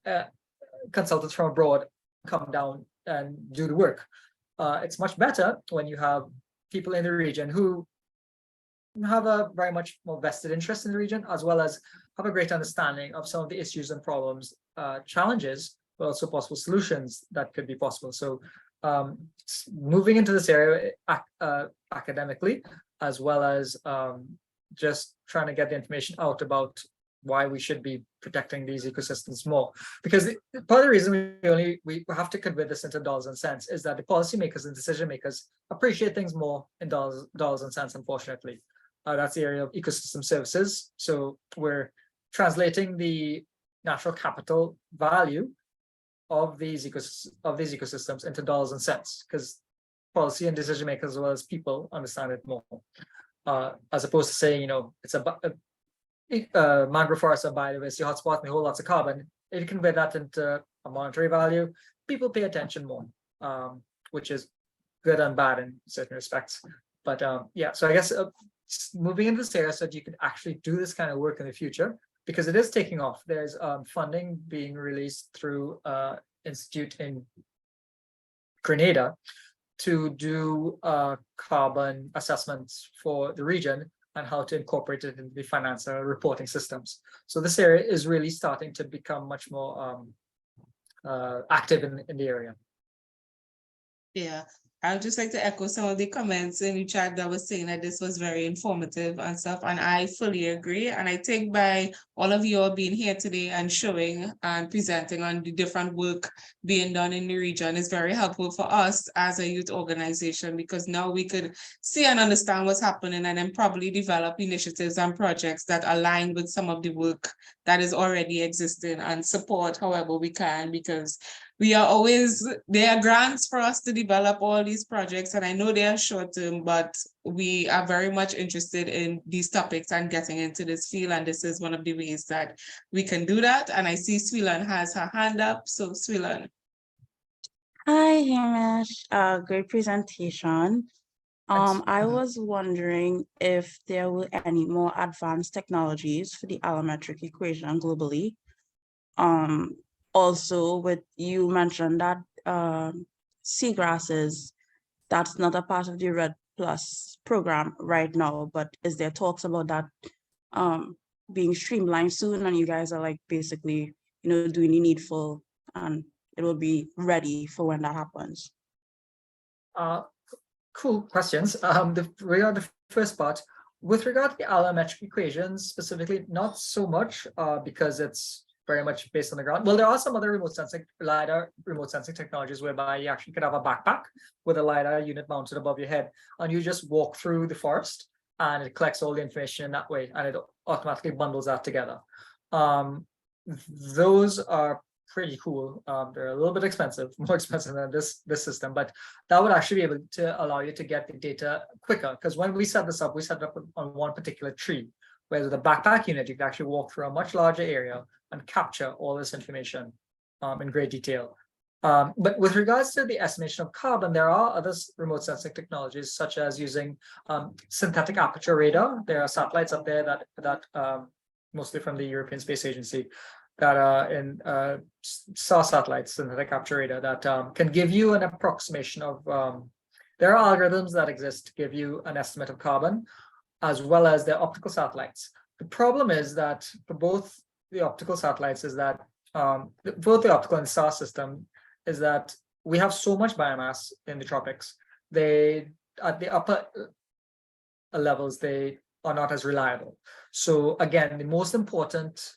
consultants from abroad come down and do the work. It's much better when you have people in the region who have a very much more vested interest in the region, as well as have a great understanding of some of the issues and problems, challenges, but also possible solutions that could be possible. So moving into this area academically, as well as just trying to get the information out about why we should be protecting these ecosystems more. Because part of the reason we have to convert this into dollars and cents is that the policymakers and decision makers appreciate things more in dollars and cents, unfortunately. That's the area of ecosystem services. So we're translating the natural capital value of these ecosystems into dollars and cents, because policy and decision makers as well as people understand it more, as opposed to saying, it's a mangrove forest, a biodiversity hotspot, and a whole lots of carbon. If you convert that into a monetary value, people pay attention more, which is good and bad in certain respects. But yeah, so I guess moving into this area so that you can actually do this kind of work in the future, because it is taking off. There's funding being released through institute in Grenada to do carbon assessments for the region and how to incorporate it into the financial reporting systems. So this area is really starting to become much more active in the area. Yeah, I would just like to echo some of the comments in the chat that was saying that this was very informative and stuff, and I fully agree. And I think by all of you all being here today and showing and presenting on the different work being done in the region is very helpful for us as a youth organization, because now we could see and understand what's happening and then probably develop initiatives and projects that align with some of the work that is already existing and support however we can, because there are grants for us to develop all these projects, and I know they are short term, but we are very much interested in these topics and getting into this field, and this is one of the ways that we can do that. And I see Swilan has her hand up, so Swilan. Hi, Hamish. Great presentation. I was wondering if there were any more advanced technologies for the allometric equation globally. Also, you mentioned that seagrasses, that's not a part of the RED Plus program right now, but is there talks about that being streamlined soon, and you guys are like basically, doing the needful and it will be ready for when that happens? Cool questions. Regarding the first part, with regard to the allometric equations specifically, not so much because it's very much based on the ground. Well, there are some other LiDAR remote sensing technologies whereby you actually could have a backpack with a LiDAR unit mounted above your head, and you just walk through the forest and it collects all the information in that way, and it automatically bundles that together. Those are pretty cool. They're a little bit expensive, more expensive than this system, but that would actually be able to allow you to get the data quicker. Because when we set this up, we set it up on one particular tree, whereas with a backpack unit, you can actually walk through a much larger area and capture all this information in great detail. But with regards to the estimation of carbon, there are other remote sensing technologies, such as using synthetic aperture radar. There are satellites up there that mostly from the European Space Agency, that are in SAR satellites, synthetic aperture radar, that can give you an approximation of. There are algorithms that exist to give you an estimate of carbon, as well as the optical satellites. The problem is that for both the optical satellites is that both the optical and SAR system is that we have so much biomass in the tropics. They at the upper levels, they are not as reliable. So again, the most important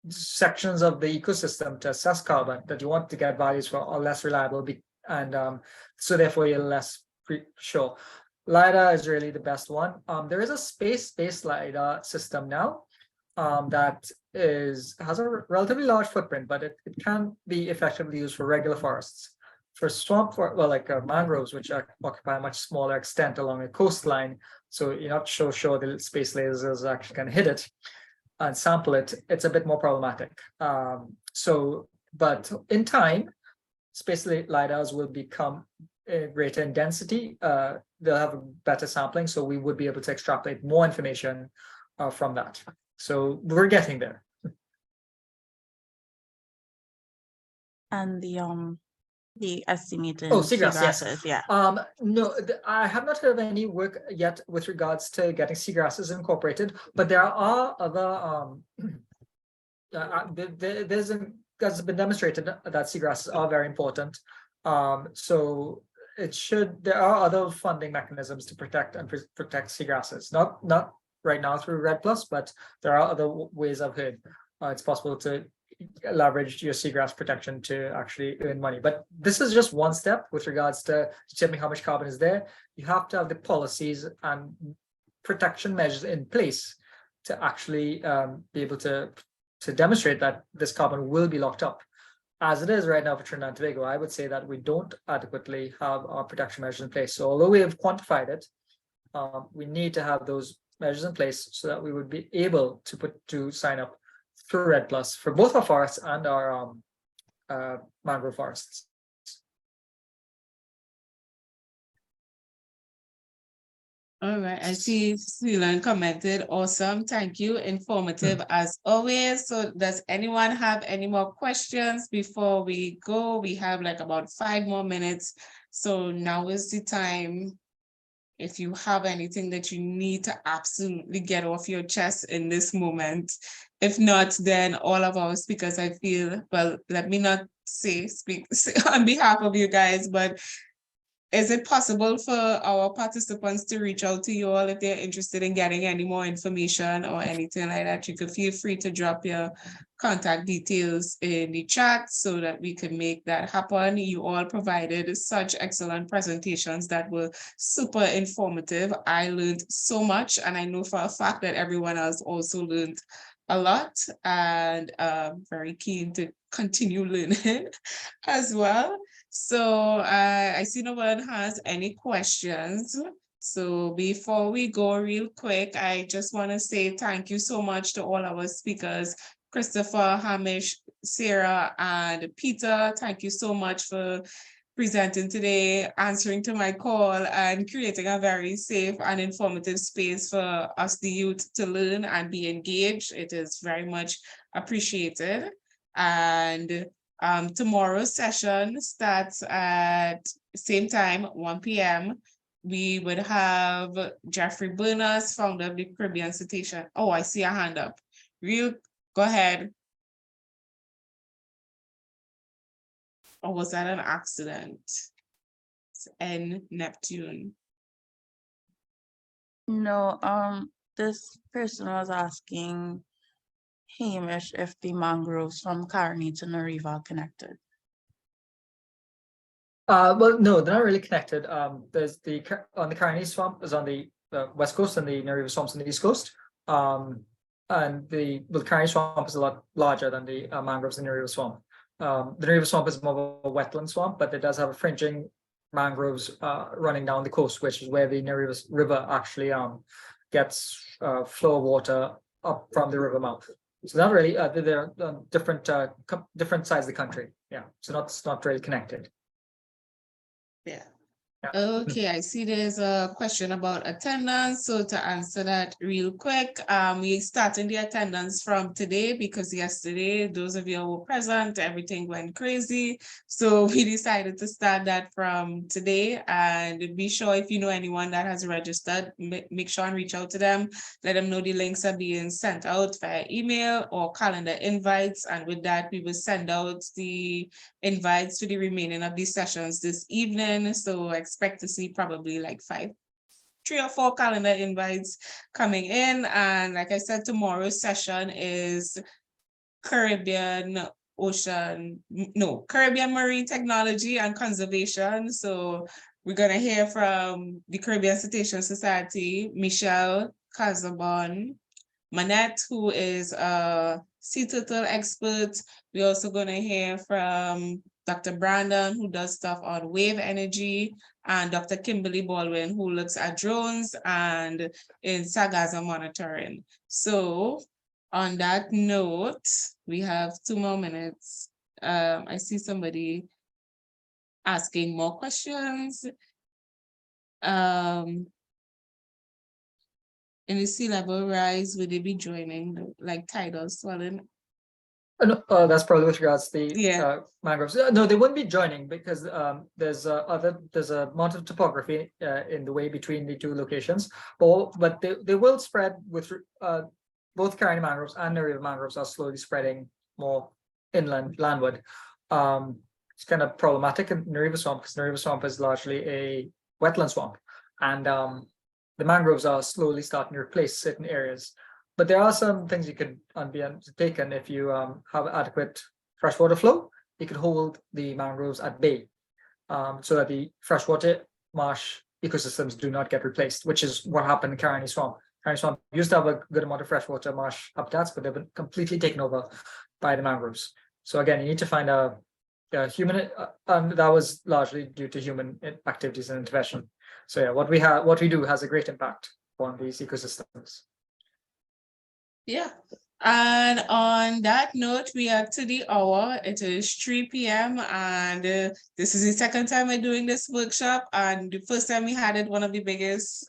sections of the ecosystem to assess carbon that you want to get values for are less reliable, and so therefore you're less sure. LiDAR is really the best one. There is a space-based LiDAR system now that has a relatively large footprint, but it can be effectively used for regular forests. For swamp, like mangroves, which occupy a much smaller extent along a coastline, so you're not so sure the space lasers actually can hit it and sample it. It's a bit more problematic. But in time, space LiDARs will become greater in density. They'll have a better sampling, so we would be able to extrapolate more information from that. So we're getting there. And the estimated seagrass, seagrasses, yes. yeah. No, I have not heard of any work yet with regards to getting seagrasses incorporated, but there are other there's been demonstrated that seagrasses are very important. So there are other funding mechanisms to protect seagrasses. Not right now through REDD+, but there are other ways I've heard. It's possible to leverage your seagrass protection to actually earn money. But this is just one step with regards to determining how much carbon is there. You have to have the policies and protection measures in place to actually be able to demonstrate that this carbon will be locked up. As it is right now for Trinidad and Tobago, I would say that we don't adequately have our protection measures in place. So although we have quantified it, we need to have those measures in place so that we would be able to sign up through REDD+ for both our forests and our mangrove forests. All right, I see Sulan commented, awesome, thank you, informative as always. So does anyone have any more questions before we go? We have like about 5 more minutes. So now is the time. If you have anything that you need to absolutely get off your chest in this moment. If not, then all of our speakers, I feel, well, let me not speak on behalf of you guys, but is it possible for our participants to reach out to you all if they're interested in getting any more information or anything like that? You could feel free to drop your contact details in the chat so that we can make that happen. You all provided such excellent presentations that were super informative. I learned so much, and I know for a fact that everyone else also learned a lot, and very keen to continue learning as well. So I see no one has any questions. So before we go real quick, I just want to say thank you so much to all our speakers, Christopher, Hamish, Sarah, and Peter. Thank you so much for presenting today, answering to my call, and creating a very safe and informative space for us, the youth, to learn and be engaged. It is very much appreciated. And tomorrow's session starts at same time, 1 p.m. We would have Jeffrey Burners, founder of the Caribbean Cetacean. Oh, I see a hand up. Go ahead. Or was that an accident? It's N Neptune. No, this person was asking Hamish if the mangroves from Carney to Nariva are connected. Well, no, they're not really connected. There's the Carney swamp is on the west coast, and the Nariva swamp's on the east coast. And the Carney swamp is a lot larger than the mangroves in the Nariva swamp. The Nariva swamp is more of a wetland swamp, but it does have a fringing mangroves running down the coast, which is where the Nariva River actually gets flow of water up from the river mouth. So not really. They're different different sides of the country. Yeah. So it's not really connected. Yeah. Yeah. Okay, I see there's a question about attendance. So to answer that real quick, we starting the attendance from today because yesterday, those of you who were present, everything went crazy. So we decided to start that from today, and be sure if you know anyone that has registered, make sure and reach out to them. Let them know the links are being sent out via email or calendar invites. And with that, we will send out the invites to the remaining of these sessions this evening. So expect to see probably like 3 or 4 calendar invites coming in. And like I said, tomorrow's session is Caribbean Marine Technology and Conservation. So we're gonna hear from the Caribbean Cetacean Society, Michelle Casabon, Manette, who is a sea turtle expert. We're also going to hear from Dr. Brandon, who does stuff on wave energy, and Dr. Kimberly Baldwin, who looks at drones and in Sargassum monitoring. So on that note, we have 2 more minutes. I see somebody asking more questions. In the sea level rise, would they be joining like tidal swelling? No, that's probably with regards to the mangroves. No, they wouldn't be joining because there's a amount of topography in the way between the 2 locations. But they will spread with both Caribbean mangroves and Nariva mangroves are slowly spreading more landward. It's kind of problematic in Nariva swamp because Nariva swamp is largely a wetland swamp, and the mangroves are slowly starting to replace certain areas. But there are some things you could be taken if you have adequate freshwater flow. You could hold the mangroves at bay so that the freshwater marsh ecosystems do not get replaced, which is what happened in Caroni Swamp. Caroni Swamp used to have a good amount of freshwater marsh habitats, but they've been completely taken over by the mangroves. So again, you need to find a human, and that was largely due to human activities and intervention. So yeah, what we do has a great impact on these ecosystems. Yeah. And on that note, we are to the hour. It is 3 p.m. and this is the second time we're doing this workshop. And the first time we had it, one of the biggest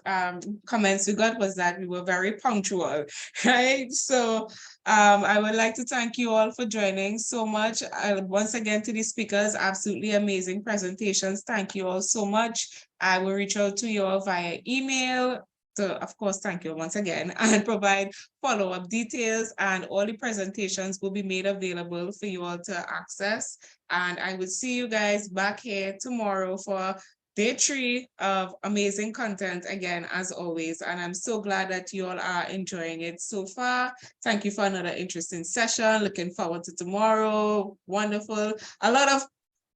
comments we got was that we were very punctual, right? So I would like to thank you all for joining so much. Once again, to the speakers, absolutely amazing presentations. Thank you all so much. I will reach out to you all via email. So of course, thank you once again, and provide follow-up details, and all the presentations will be made available for you all to access. And I will see you guys back here tomorrow for day 3 of amazing content again, as always. And I'm so glad that you all are enjoying it so far. Thank you for another interesting session. Looking forward to tomorrow. Wonderful. A lot of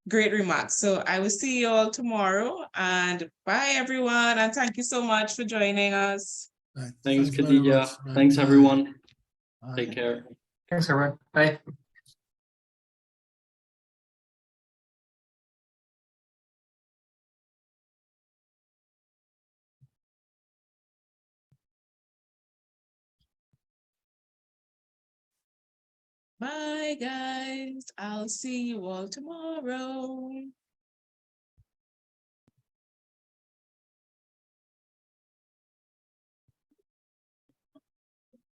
great remarks. So I will see you all tomorrow, and bye everyone. And thank you so much for joining us. Right. Thanks, very Khadija. much. Right. Thanks, Bye. everyone. Bye. Take care. Thanks, everyone. Bye. Bye guys. I'll see you all tomorrow.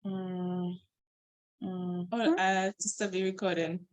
To stop the recording.